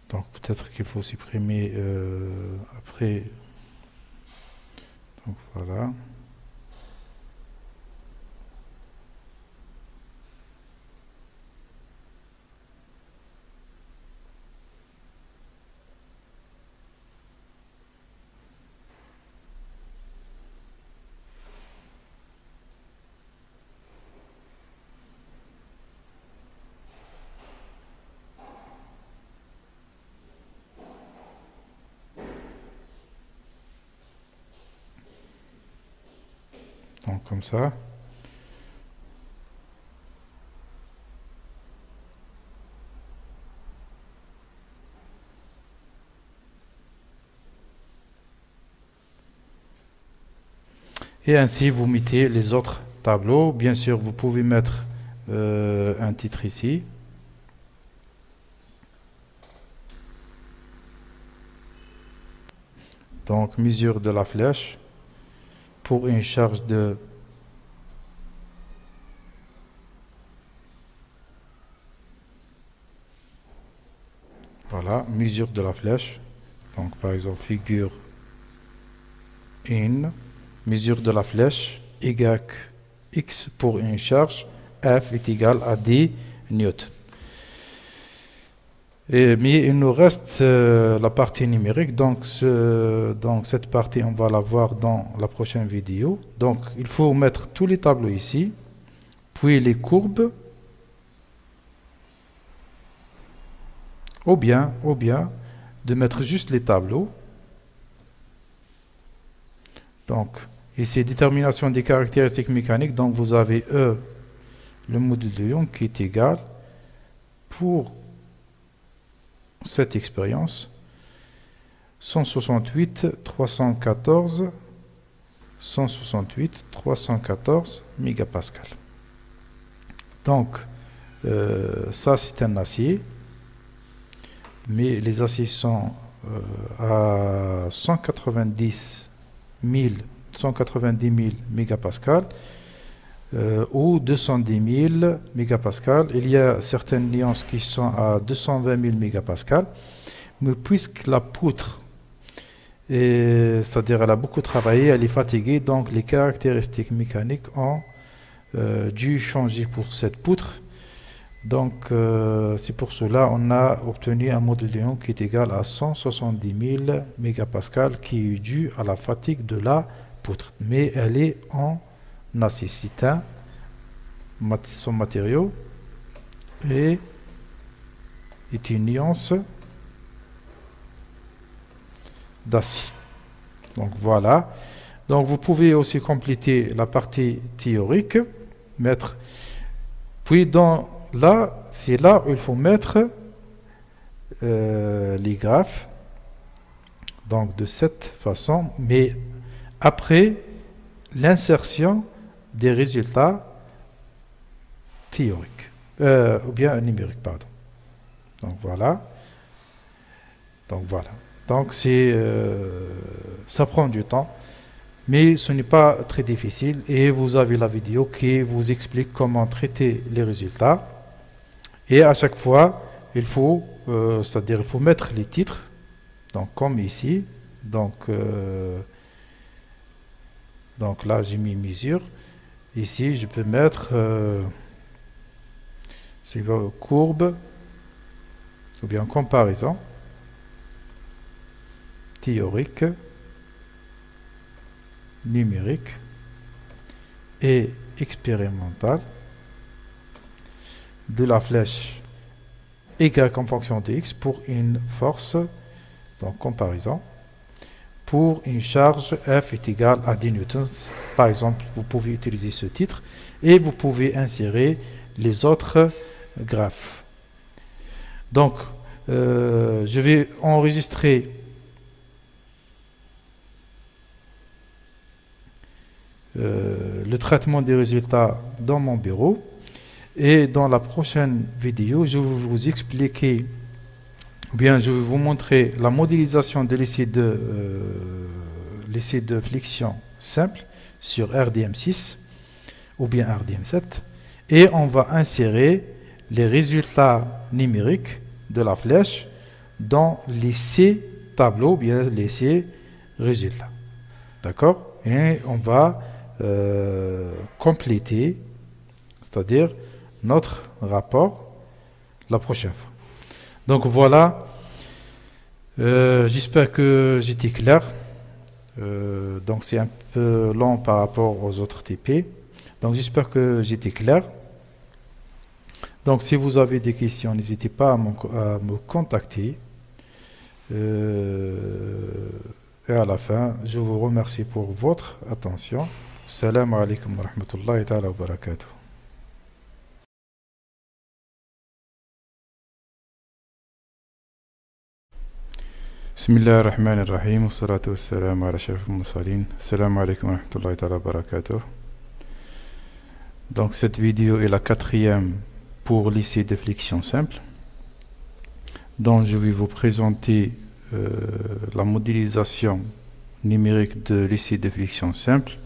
Donc peut-être qu'il faut supprimer après. Donc voilà. Donc comme ça. Et ainsi, vous mettez les autres tableaux. Bien sûr, vous pouvez mettre un titre ici. Donc, mesure de la flèche pour une charge de voilà, mesure de la flèche. Donc, par exemple, figure 1, mesure de la flèche, X pour une charge, F est égal à 10 newtons. Mais il nous reste la partie numérique, donc cette partie on va la voir dans la prochaine vidéo. Donc il faut mettre tous les tableaux ici, puis les courbes, ou bien de mettre juste les tableaux. Donc ici détermination des caractéristiques mécaniques, donc vous avez E, le module de Young qui est égal pour cette expérience 168 314 mégapascal. Donc ça c'est un acier, mais les aciers sont à 190 000 mégapascal ou 210 000 mégapascal. Il y a certaines nuances qui sont à 220 000 mégapascal, mais puisque la poutre, c'est-à-dire elle a beaucoup travaillé, elle est fatiguée, donc les caractéristiques mécaniques ont dû changer pour cette poutre. Donc c'est pour cela on a obtenu un modèle de Young qui est égal à 170 000 mégapascal, qui est dû à la fatigue de la poutre, mais elle est en acier. C'est son matériau et est une nuance d'acier. Donc voilà. Donc vous pouvez aussi compléter la partie théorique, puis c'est là où il faut mettre les graphes, donc de cette façon, mais après l'insertion des résultats théoriques, ou bien numériques, pardon. Donc voilà. Donc ça prend du temps, mais ce n'est pas très difficile, et vous avez la vidéo qui vous explique comment traiter les résultats. Et à chaque fois, il faut mettre les titres, donc comme ici. Donc là, j'ai mis mesure. Ici, je peux mettre courbe ou bien comparaison théorique, numérique et expérimentale de la flèche y en fonction de x pour une force, donc comparaison, pour une charge F est égale à 10 newtons. Par exemple, vous pouvez utiliser ce titre et vous pouvez insérer les autres graphes. Donc, je vais enregistrer le traitement des résultats dans mon bureau, et dans la prochaine vidéo, je vais vous expliquer, ou bien je vais vous montrer la modélisation de l'essai de flexion simple sur RDM6 ou bien RDM7, et on va insérer les résultats numériques de la flèche dans l'essai tableau ou bien l'essai résultat. D'accord? Et on va compléter, c'est-à-dire notre rapport la prochaine fois. Donc voilà, j'espère que j'étais clair. Donc c'est un peu long par rapport aux autres TP. Donc j'espère que j'étais clair. Donc si vous avez des questions, n'hésitez pas à me contacter. Et à la fin, je vous remercie pour votre attention. Salam alaikum wa rahmatullahi ta'ala wa barakatuh. Bismillah ar-Rahman ar-Rahim, wa salatu wa salam ala sharaf al-Mursalin. Salam alaikum wa rahmatullahi ta'ala wa barakatuh. Donc cette vidéo est la 4e pour l'essai de flexion simple, dont je vais vous présenter la modélisation numérique de l'essai de flexion simple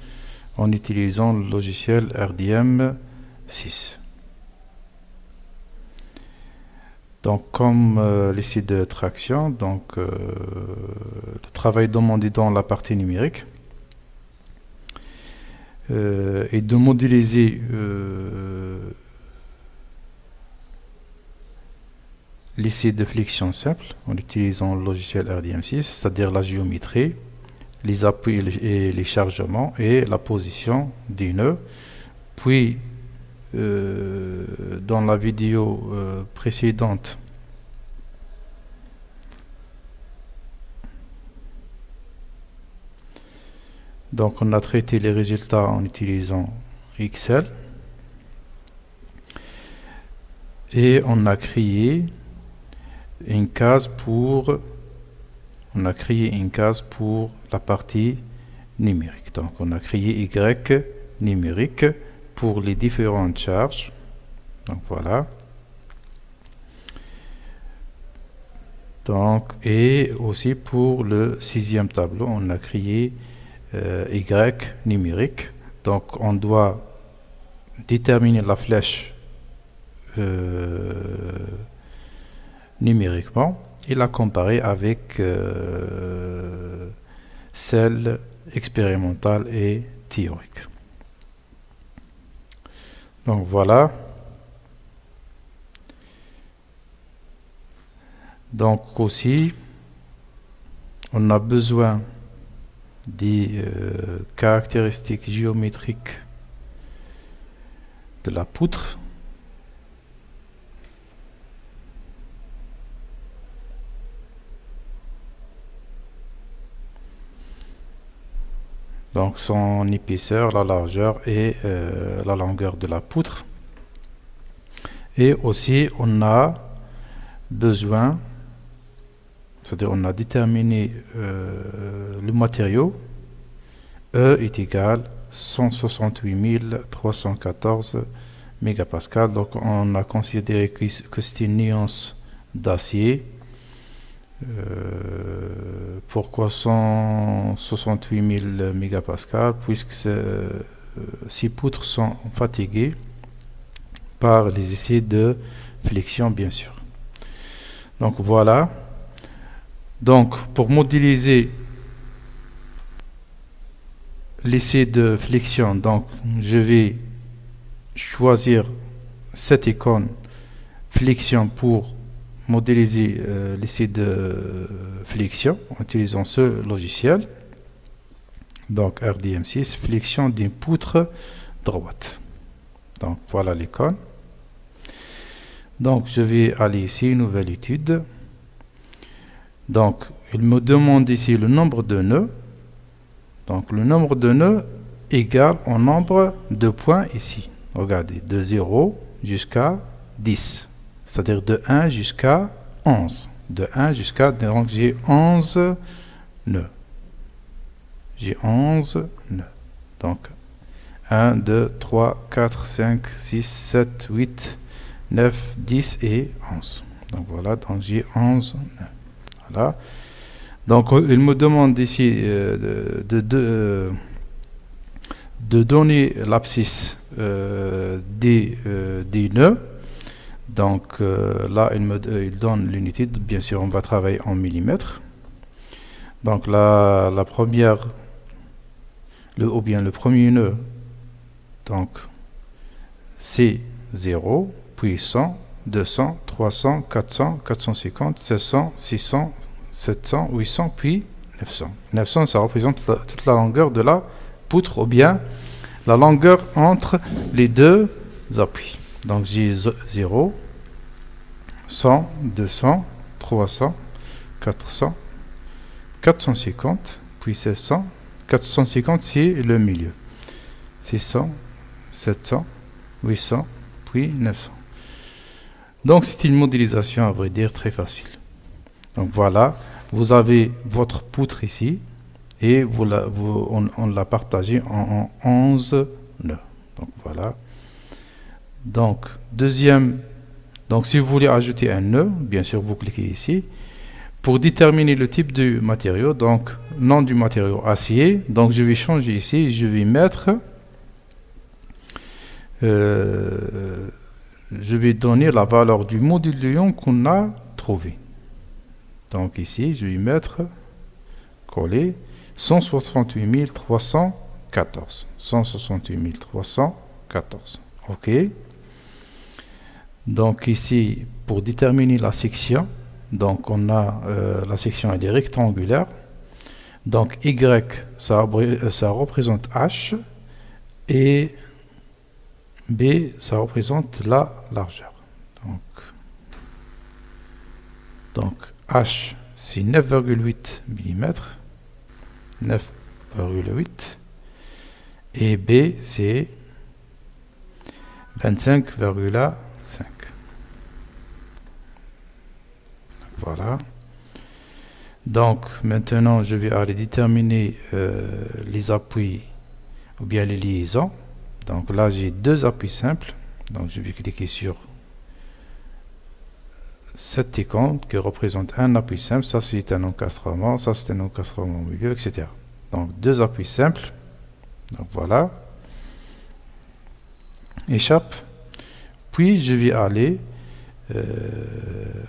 en utilisant le logiciel RDM6. Donc comme l'essai de traction, donc le travail demandé dans la partie numérique est de modéliser l'essai de flexion simple en utilisant le logiciel RDM6, c'est-à-dire la géométrie, les appuis et les chargements et la position des nœuds. Puis dans la vidéo précédente, donc on a traité les résultats en utilisant Excel et on a créé une case pour la partie numérique. Donc on a créé Y numérique pour les différentes charges. Donc voilà. Donc et aussi pour le 6e tableau, on a créé Y numérique. Donc on doit déterminer la flèche numériquement et la comparer avec celle expérimentale et théorique. Donc voilà. Donc aussi, on a besoin des caractéristiques géométriques de la poutre. Donc son épaisseur, la largeur et la longueur de la poutre. Et aussi on a besoin c'est-à-dire on a déterminé le matériau, E est égal 168 314 mégapascal. Donc on a considéré que c'est une nuance d'acier. Pourquoi 168 000 mégapascal? Puisque ces poutres sont fatiguées par les essais de flexion, bien sûr. Donc voilà. Donc pour modéliser l'essai de flexion, donc je vais choisir cette icône flexion pour modéliser l'essai de flexion en utilisant ce logiciel. Donc RDM6, flexion d'une poutre droite. Donc voilà l'icône. Donc je vais aller ici, nouvelle étude. Donc il me demande ici le nombre de nœuds. Donc le nombre de nœuds égale au nombre de points ici. Regardez, de 0 jusqu'à 10. C'est-à-dire de 1 jusqu'à 11. De 1 jusqu'à... Donc j'ai 11 nœuds. J'ai 11 nœuds. Donc 1, 2, 3, 4, 5, 6, 7, 8, 9, 10 et 11. Donc voilà, donc j'ai 11 nœuds. Voilà. Donc il me demande ici de donner l'abscisse des nœuds. Donc là il donne l'unité. Bien sûr on va travailler en millimètres. Donc la première le premier nœud, donc c'est 0, puis 100, 200, 300, 400, 450, 700, 600, 700, 800, puis 900. 900, ça représente toute la longueur de la poutre, ou bien la longueur entre les deux appuis. Donc j'ai 0, 100, 200, 300, 400, 450, puis 700. 450, c'est le milieu. 600, 700, 800, puis 900. Donc c'est une modélisation, à vrai dire, très facile. Donc voilà, vous avez votre poutre ici et on l'a partagé en 11 nœuds. Donc voilà. Donc deuxième, donc si vous voulez ajouter un nœud, bien sûr vous cliquez ici. Pour déterminer le type de matériau, donc nom du matériau acier, donc je vais changer ici, je vais mettre, je vais donner la valeur du module de ion qu'on a trouvé. Donc ici, je vais mettre, coller, 168 314. 168 314. OK. Donc ici, pour déterminer la section, donc on a la section elle est rectangulaire. Donc Y, ça représente H. Et B, ça représente la largeur. Donc H, c'est 9,8 mm. 9,8. Et B, c'est 25,5. Voilà. Donc maintenant je vais aller déterminer les appuis ou bien les liaisons. Donc là j'ai deux appuis simples. Donc je vais cliquer sur cette icône qui représente un appui simple. Ça c'est un encastrement, ça c'est un encastrement au milieu, etc. Donc deux appuis simples. Donc voilà. Échappe. Puis je vais aller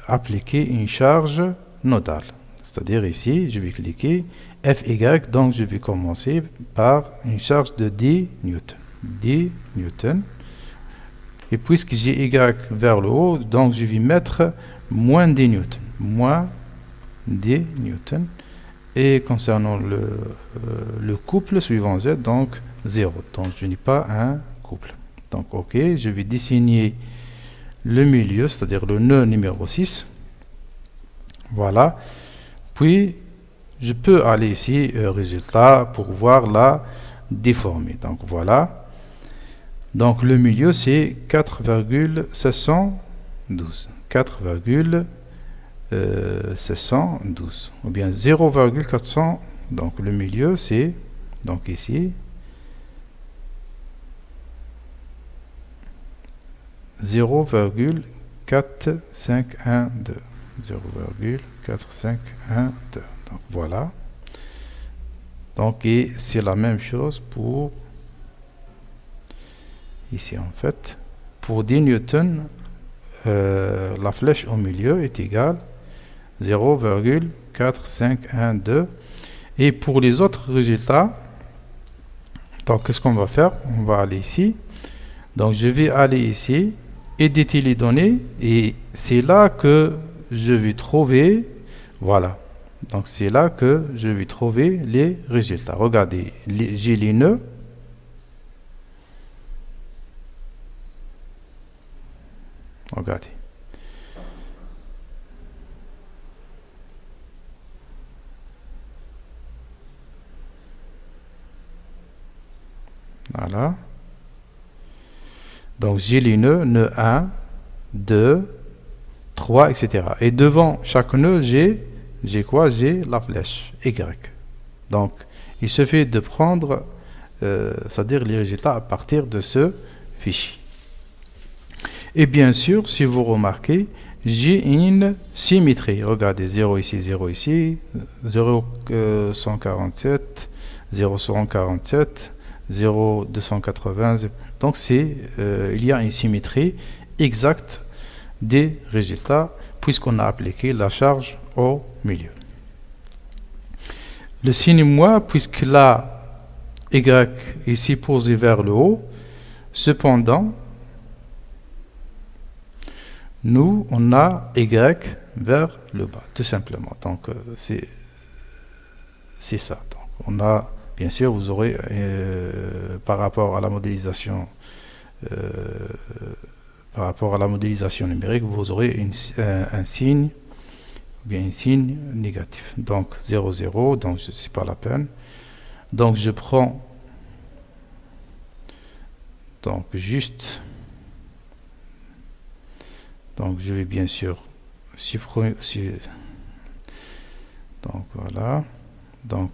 appliquer une charge nodale. C'est-à-dire ici, je vais cliquer FY, donc je vais commencer par une charge de 10 newtons. 10 newtons. Et puisque j'ai Y vers le haut, donc je vais mettre moins 10 newtons. Moins 10 newtons. Et concernant le couple suivant Z, donc 0. Donc je n'ai pas un couple. Donc OK, je vais dessiner le milieu, c'est-à-dire le nœud numéro 6. Voilà. Puis, je peux aller ici, résultat, pour voir la déformée. Donc, voilà. Donc, le milieu, c'est 4,712. 4,712. 712 ou bien 0,400. Donc le milieu c'est donc ici 0,4512. 0,4512. Donc voilà. Donc et c'est la même chose pour ici en fait. Pour 10 newtons, la flèche au milieu est égale 0,4512. Et pour les autres résultats, donc qu'est-ce qu'on va faire? On va aller ici. Donc je vais aller ici, éditer les données, et c'est là que je vais trouver, voilà. Donc c'est là que je vais trouver les résultats. Regardez, j'ai les nœuds. Regardez. Voilà. Donc j'ai les nœuds, nœud 1, 2, 3, etc. Et devant chaque nœud, j'ai quoi? J'ai la flèche Y. Donc il suffit de prendre, c'est-à-dire les résultats à partir de ce fichier. Et bien sûr, si vous remarquez, j'ai une symétrie. Regardez, 0 ici, 0 ici, 0,147, 0,147, 0,280. Donc il y a une symétrie exacte des résultats puisqu'on a appliqué la charge au milieu. Le signe moins, puisque la Y ici posée vers le haut, cependant, nous, on a Y vers le bas, tout simplement. Donc, c'est ça. Donc, on a, bien sûr, vous aurez, par rapport à la modélisation, numérique, vous aurez un signe, ou bien un signe négatif. Donc, 0, 0, donc je ne sais pas la peine. Donc, je prends, donc, juste... Donc je vais bien sûr supprimer, donc voilà, donc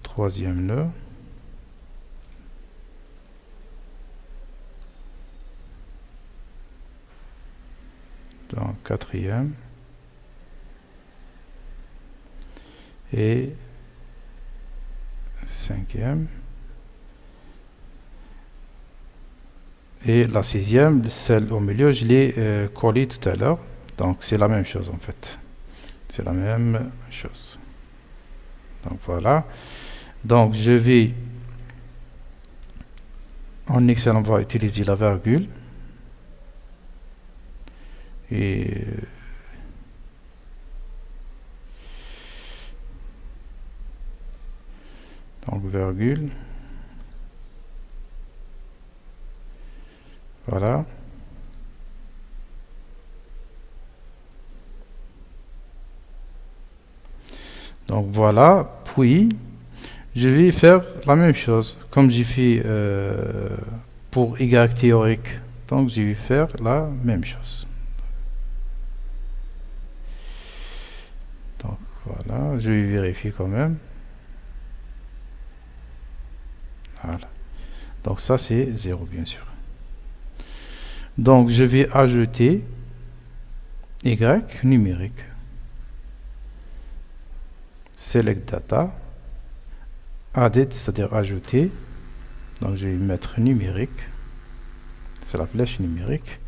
troisième nœud, donc quatrième et cinquième. Et la sixième, celle au milieu, je l'ai collée tout à l'heure. Donc c'est la même chose en fait. C'est la même chose. Donc voilà. Donc je vais, en Excel, on va utiliser la virgule. Et donc virgule. Voilà. Donc voilà, puis je vais faire la même chose comme j'ai fait pour Y théorique. Donc je vais faire la même chose. Donc voilà, je vais vérifier quand même. Voilà. Donc ça c'est 0 bien sûr. Donc je vais ajouter Y numérique. Select data. Added, c'est-à-dire ajouter. Donc je vais mettre numérique. C'est la flèche numérique.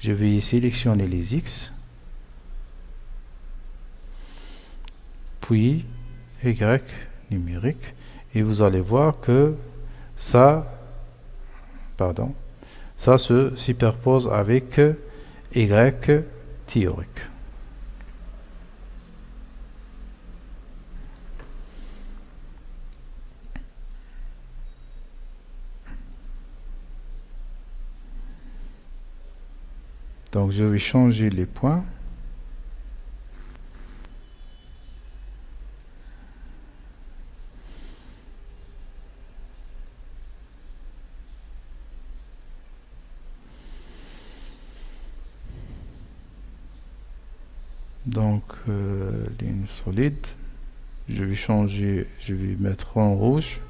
Je vais sélectionner les X. Puis Y numérique. Et vous allez voir que ça se superpose avec Y théorique. Donc je vais changer les points. Donc ligne solide, je vais changer, je vais mettre en rouge.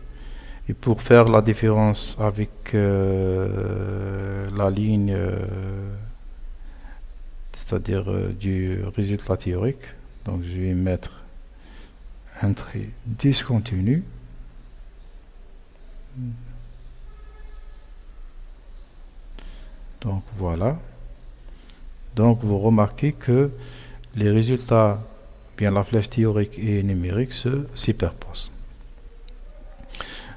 Et pour faire la différence avec la ligne, c'est-à-dire du résultat théorique, donc je vais mettre un trait discontinu. Donc voilà. Donc vous remarquez que les résultats, bien la flèche théorique et numérique, se superposent.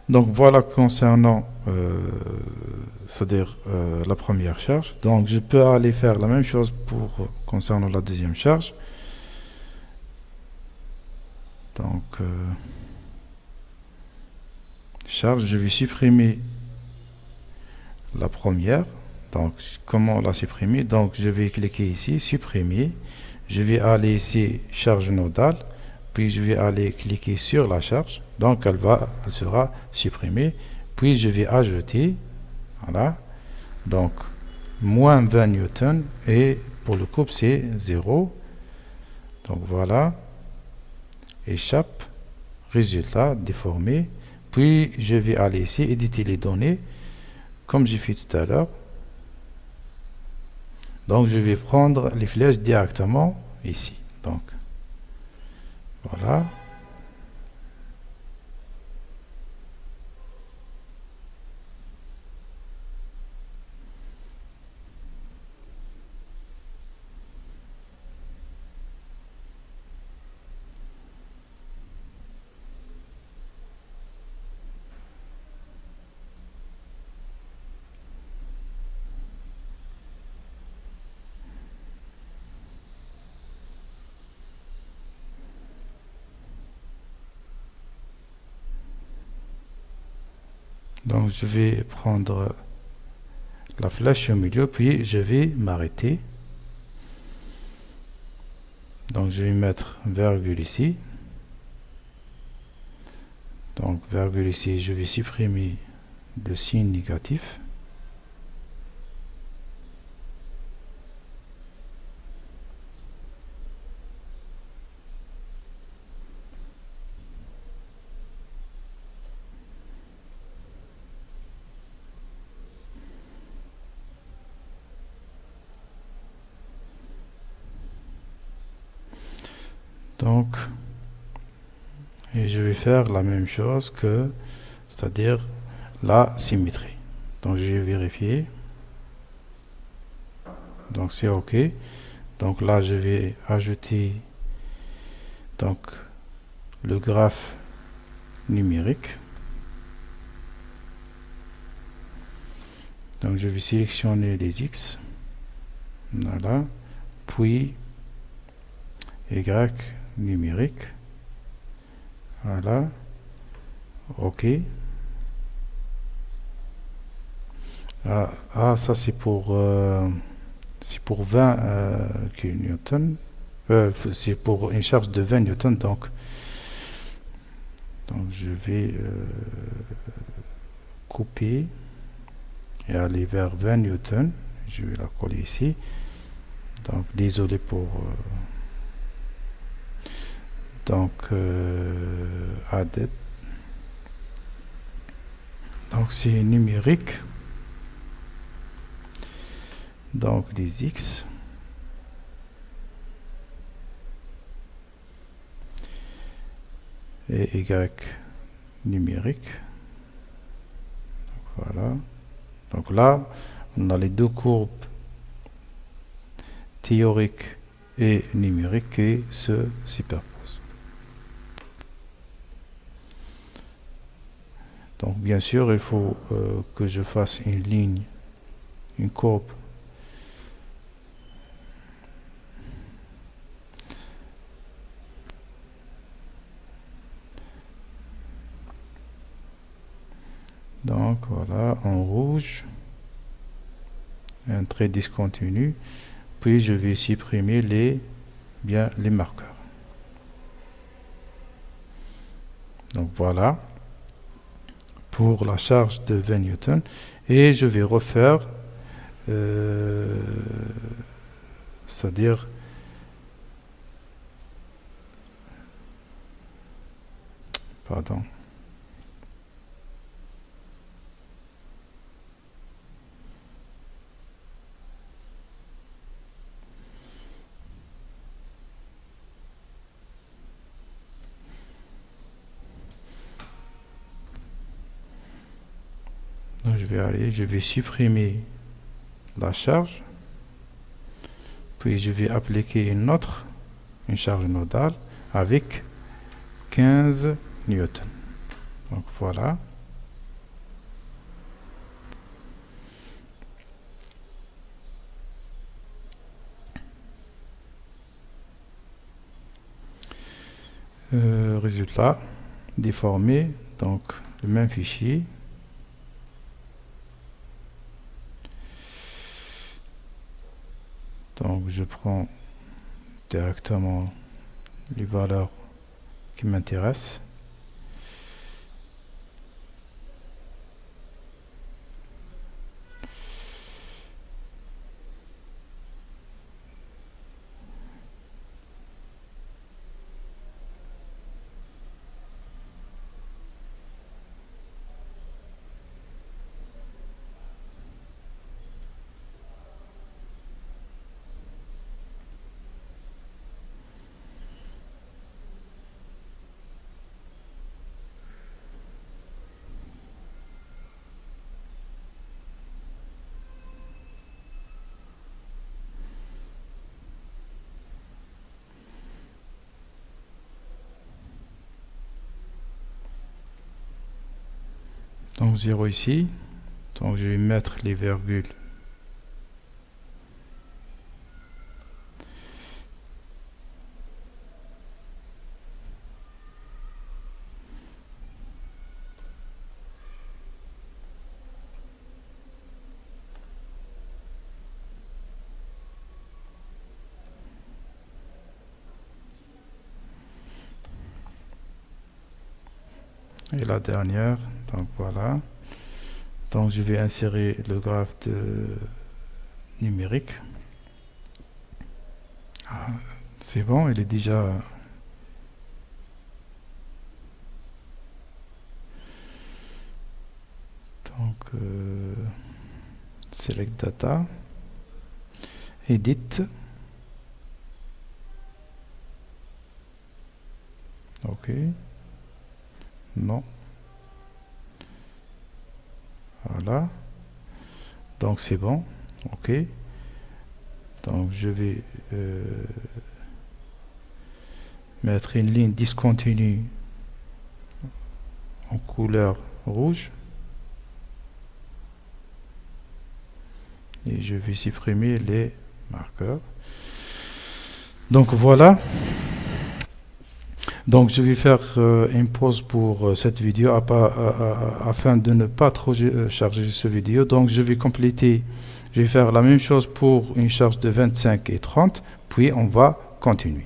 Donc voilà concernant c'est-à-dire la première charge. Donc je peux aller faire la même chose pour concernant la deuxième charge. Donc charge, je vais supprimer la première. Donc comment la supprimer? Donc je vais cliquer ici, supprimer. Je vais aller ici, charge nodale. Puis je vais aller cliquer sur la charge. Donc elle sera supprimée. Puis je vais ajouter. Voilà. Donc moins 20 newtons. Et pour le couple c'est 0. Donc voilà. Échappe. Résultat déformé. Puis je vais aller ici, éditer les données. Comme j'ai fait tout à l'heure. Donc je vais prendre les flèches directement ici. Donc voilà. Donc je vais prendre la flèche au milieu, puis je vais m'arrêter. Donc je vais mettre virgule ici. Donc virgule ici, je vais supprimer le signe négatif. Donc, et je vais faire la même chose que, c'est-à-dire la symétrie. Donc, je vais vérifier. Donc, c'est OK. Donc là, je vais ajouter donc le graphe numérique. Donc, je vais sélectionner les X. Voilà. Puis, Y numérique. Voilà. OK. Ça c'est pour 20 kN. C'est pour une charge de 20 newtons. Donc je vais couper et aller vers 20 newtons. Je vais la coller ici. Donc désolé pour added. Donc c'est numérique. Donc les X. Et Y numérique. Donc, voilà. Donc là, on a les deux courbes théoriques et numériques qui se superposent. Donc bien sûr, il faut que je fasse une ligne, une courbe donc voilà, en rouge, un trait discontinu, puis je vais supprimer les marqueurs. Donc voilà pour la charge de 20 newtons, et je vais refaire c'est-à-dire Pardon. Donc je vais supprimer la charge, puis je vais appliquer une charge nodale avec 15 newtons. Donc voilà. Résultat déformé, donc le même fichier. Donc je prends directement les valeurs qui m'intéressent. Donc 0 ici, donc je vais mettre les virgules. Et la dernière, donc voilà. Donc je vais insérer le graphe numérique. Ah, c'est bon, il est déjà... Donc, select data, edit. Ok. Non. Voilà. Donc c'est bon. Ok. Donc je vais mettre une ligne discontinue en couleur rouge. Et je vais supprimer les marqueurs. Donc voilà. Donc je vais faire une pause pour cette vidéo afin de ne pas trop charger ce vidéo. Donc je vais compléter, je vais faire la même chose pour une charge de 25 et 30, puis on va continuer.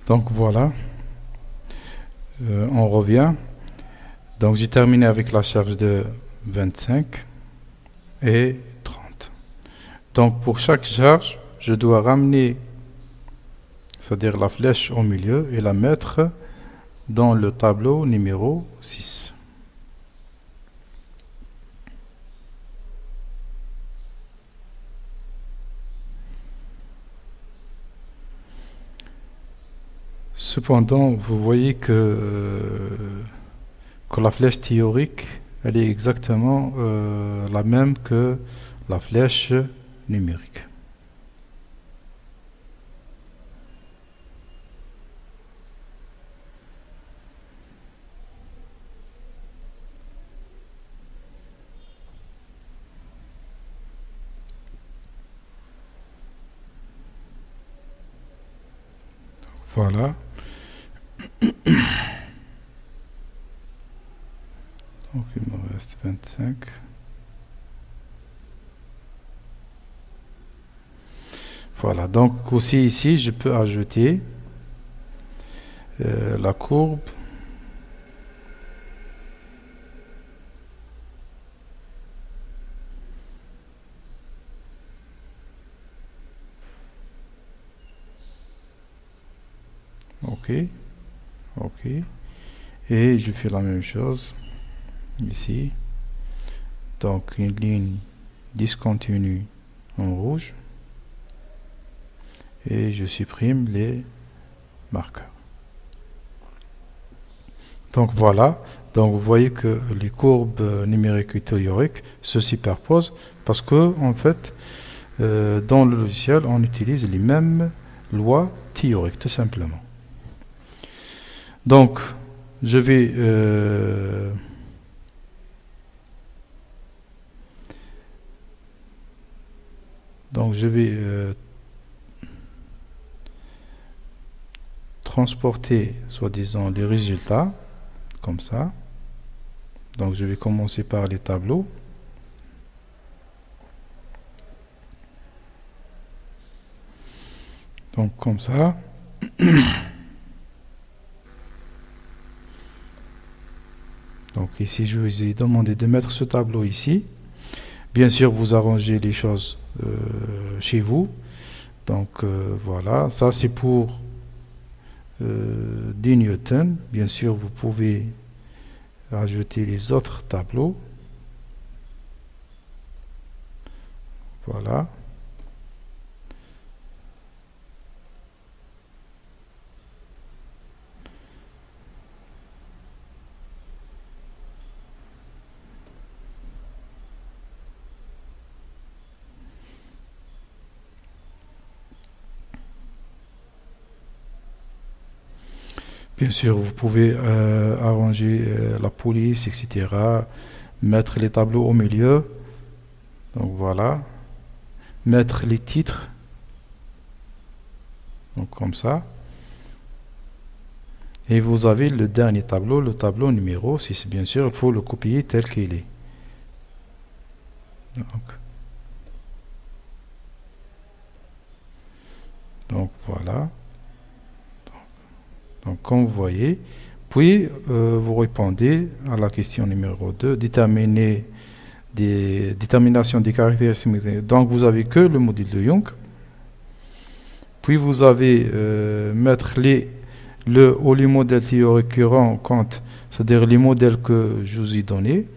Donc voilà, on revient. Donc j'ai terminé avec la charge de 25 et 30. Donc pour chaque charge, je dois ramener, c'est-à-dire la flèche au milieu, et la mettre dans le tableau numéro 6. Cependant, vous voyez que la flèche théorique, elle est exactement la même que la flèche numérique. Voilà. Donc il me reste 25. Voilà, donc aussi ici, je peux ajouter la courbe. Ok. OK. Et je fais la même chose ici. Donc une ligne discontinue en rouge. Et je supprime les marqueurs. Donc voilà. Donc vous voyez que les courbes numériques et théoriques se superposent parce que en fait dans le logiciel on utilise les mêmes lois théoriques tout simplement. Donc je vais transporter soi-disant les résultats comme ça. Donc je vais commencer par les tableaux. Donc comme ça. Donc ici je vous ai demandé de mettre ce tableau ici. Bien sûr vous arrangez les choses chez vous. Donc voilà, ça c'est pour 10 newtons. Bien sûr vous pouvez rajouter les autres tableaux. Voilà. Bien sûr, vous pouvez arranger la police, etc. Mettre les tableaux au milieu. Donc voilà. Mettre les titres. Donc comme ça. Et vous avez le dernier tableau, le tableau numéro 6. Bien sûr, il faut le copier tel qu'il est. Donc voilà. Donc comme vous voyez, puis vous répondez à la question numéro 2, détermination des caractéristiques. Donc vous avez que le module de Young. Puis vous avez mettre les modèles théoriques qui rendent compte, c'est-à-dire les modèles que je vous ai donnés.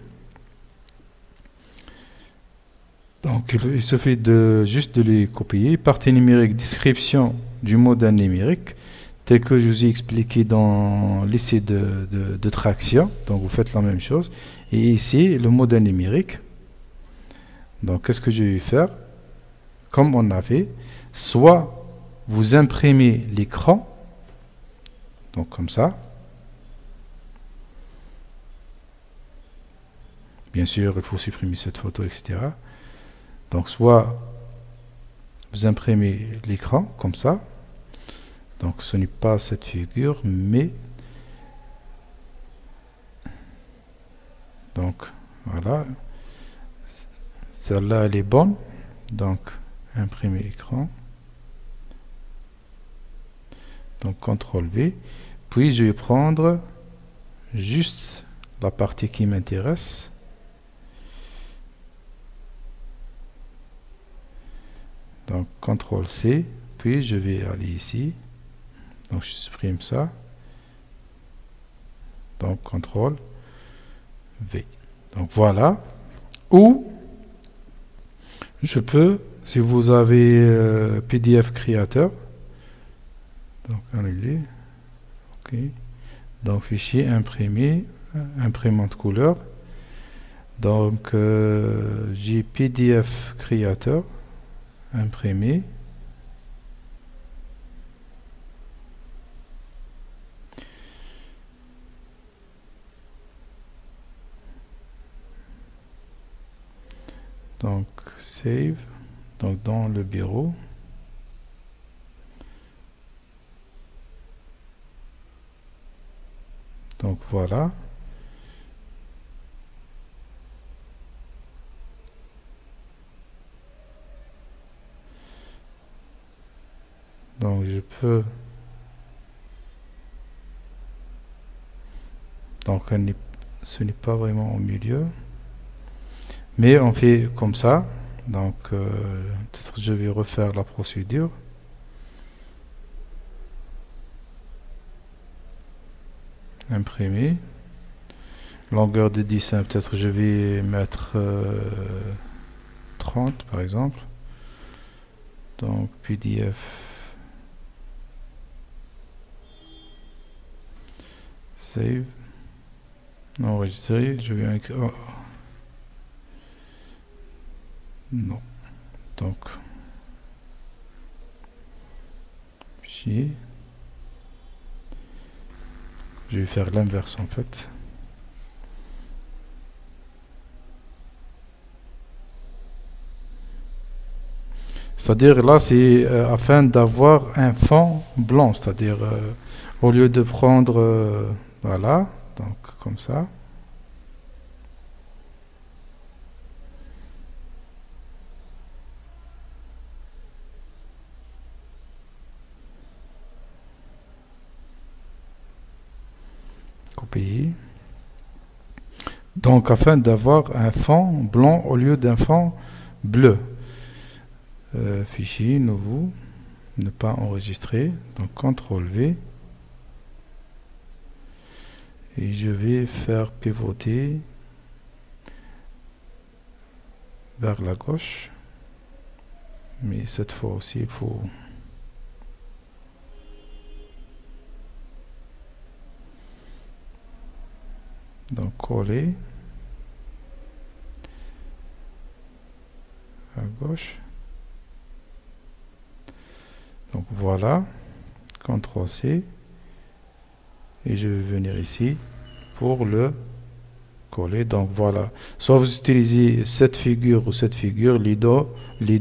Donc il suffit juste de les copier. Partie numérique, description du modèle numérique, tel que je vous ai expliqué dans l'essai de traction. Donc vous faites la même chose. Et ici, le modèle numérique. Donc qu'est-ce que je vais faire? Comme on a fait, soit vous imprimez l'écran, donc comme ça. Bien sûr, il faut supprimer cette photo, etc. Donc soit vous imprimez l'écran, comme ça. Donc ce n'est pas cette figure, mais donc voilà, celle-là elle est bonne. Donc imprimer écran. Donc CTRL V. Puis je vais prendre juste la partie qui m'intéresse. Donc CTRL C. Puis je vais aller ici. Donc je supprime ça. Donc CTRL V. Donc voilà. Ou je peux, si vous avez PDF Creator, donc annulé. OK. Donc fichier imprimé, imprimante couleur. Donc j'ai PDF Creator imprimé. Donc save, donc dans le bureau. Donc voilà. Donc je peux, donc ce n'est pas vraiment au milieu, mais on fait comme ça. Donc peut-être je vais refaire la procédure. imprimer. Longueur de dessin, peut-être je vais mettre 30 par exemple. Donc PDF. Save. Enregistrer. Je vais écrire. Non. Donc. Fichier. Je vais faire l'inverse en fait. C'est-à-dire là, c'est afin d'avoir un fond blanc. C'est-à-dire, au lieu de prendre, voilà, donc comme ça. Copier. Donc, afin d'avoir un fond blanc au lieu d'un fond bleu. Fichier, nouveau, ne pas enregistrer, donc CTRL V, et je vais faire pivoter vers la gauche, mais cette fois aussi il faut donc coller à gauche. Donc voilà, CTRL C, et je vais venir ici pour le coller. Donc voilà, soit vous utilisez cette figure ou cette figure, les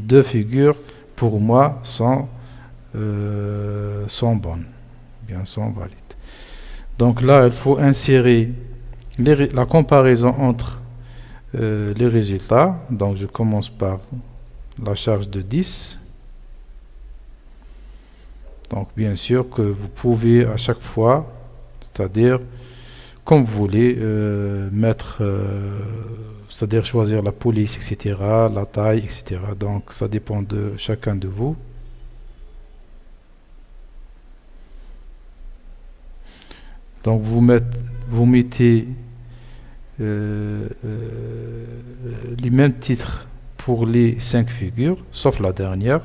deux figures pour moi sont bonnes, bien sont valides. Donc là, il faut insérer la comparaison entre les résultats. Donc je commence par la charge de 10. Donc bien sûr que vous pouvez à chaque fois, c'est-à-dire comme vous voulez, mettre, c'est-à-dire choisir la police, etc., la taille, etc. Donc ça dépend de chacun de vous. Donc vous mettez les mêmes titres pour les 5 figures, sauf la dernière.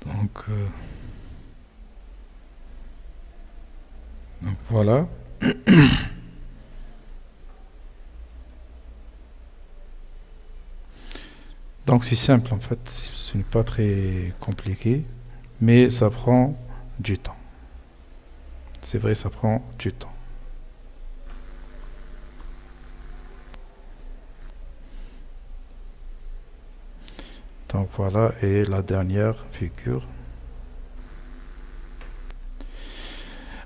Donc voilà. Donc c'est simple en fait, ce n'est pas très compliqué, mais ça prend du temps. C'est vrai, ça prend du temps. Donc voilà, et la dernière figure.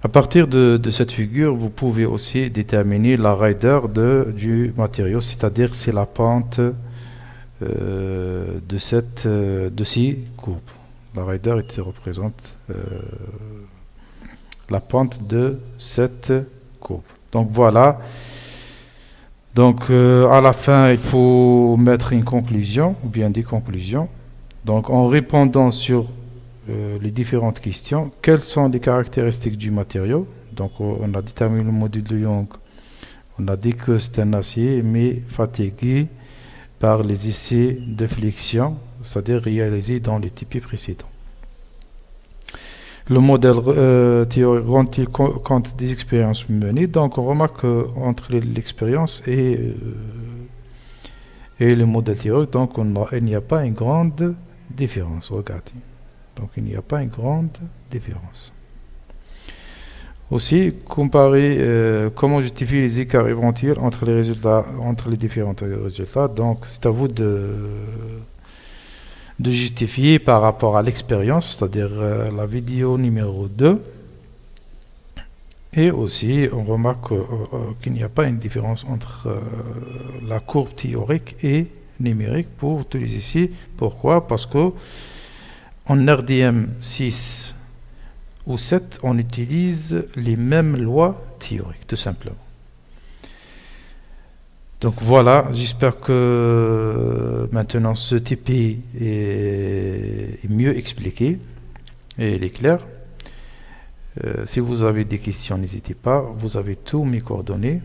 À partir de cette figure, vous pouvez aussi déterminer la raideur du matériau, c'est-à-dire c'est la pente de ces courbes. La raideur représente la pente de cette courbe. Donc voilà. Donc à la fin, il faut mettre une conclusion ou bien des conclusions. Donc en répondant sur les différentes questions, quelles sont les caractéristiques du matériau? Donc on a déterminé le module de Young. On a dit que c'est un acier mais fatigué par les essais de flexion, c'est-à-dire réalisés dans les types précédents. Le modèle théorique rend-il compte des expériences menées? Donc on remarque entre l'expérience et le modèle théorique, donc il n'y a pas une grande différence. Regardez. Donc il n'y a pas une grande différence. Aussi, comparer comment justifier les écarts éventuels entre les résultats, entre les différents résultats. Donc c'est à vous de justifier par rapport à l'expérience, c'est-à-dire la vidéo numéro 2. Et aussi, on remarque qu'il n'y a pas une différence entre la courbe théorique et numérique pour utiliser ici. Pourquoi? Parce que en RDM 6 ou 7, on utilise les mêmes lois théoriques, tout simplement. Donc voilà, j'espère que maintenant ce TP est mieux expliqué et il est clair. Si vous avez des questions, n'hésitez pas. Vous avez tous mes coordonnées.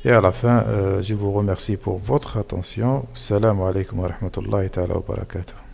Et à la fin, je vous remercie pour votre attention. Salam alaikum wa rahmatullahi ta'ala wa barakatuh.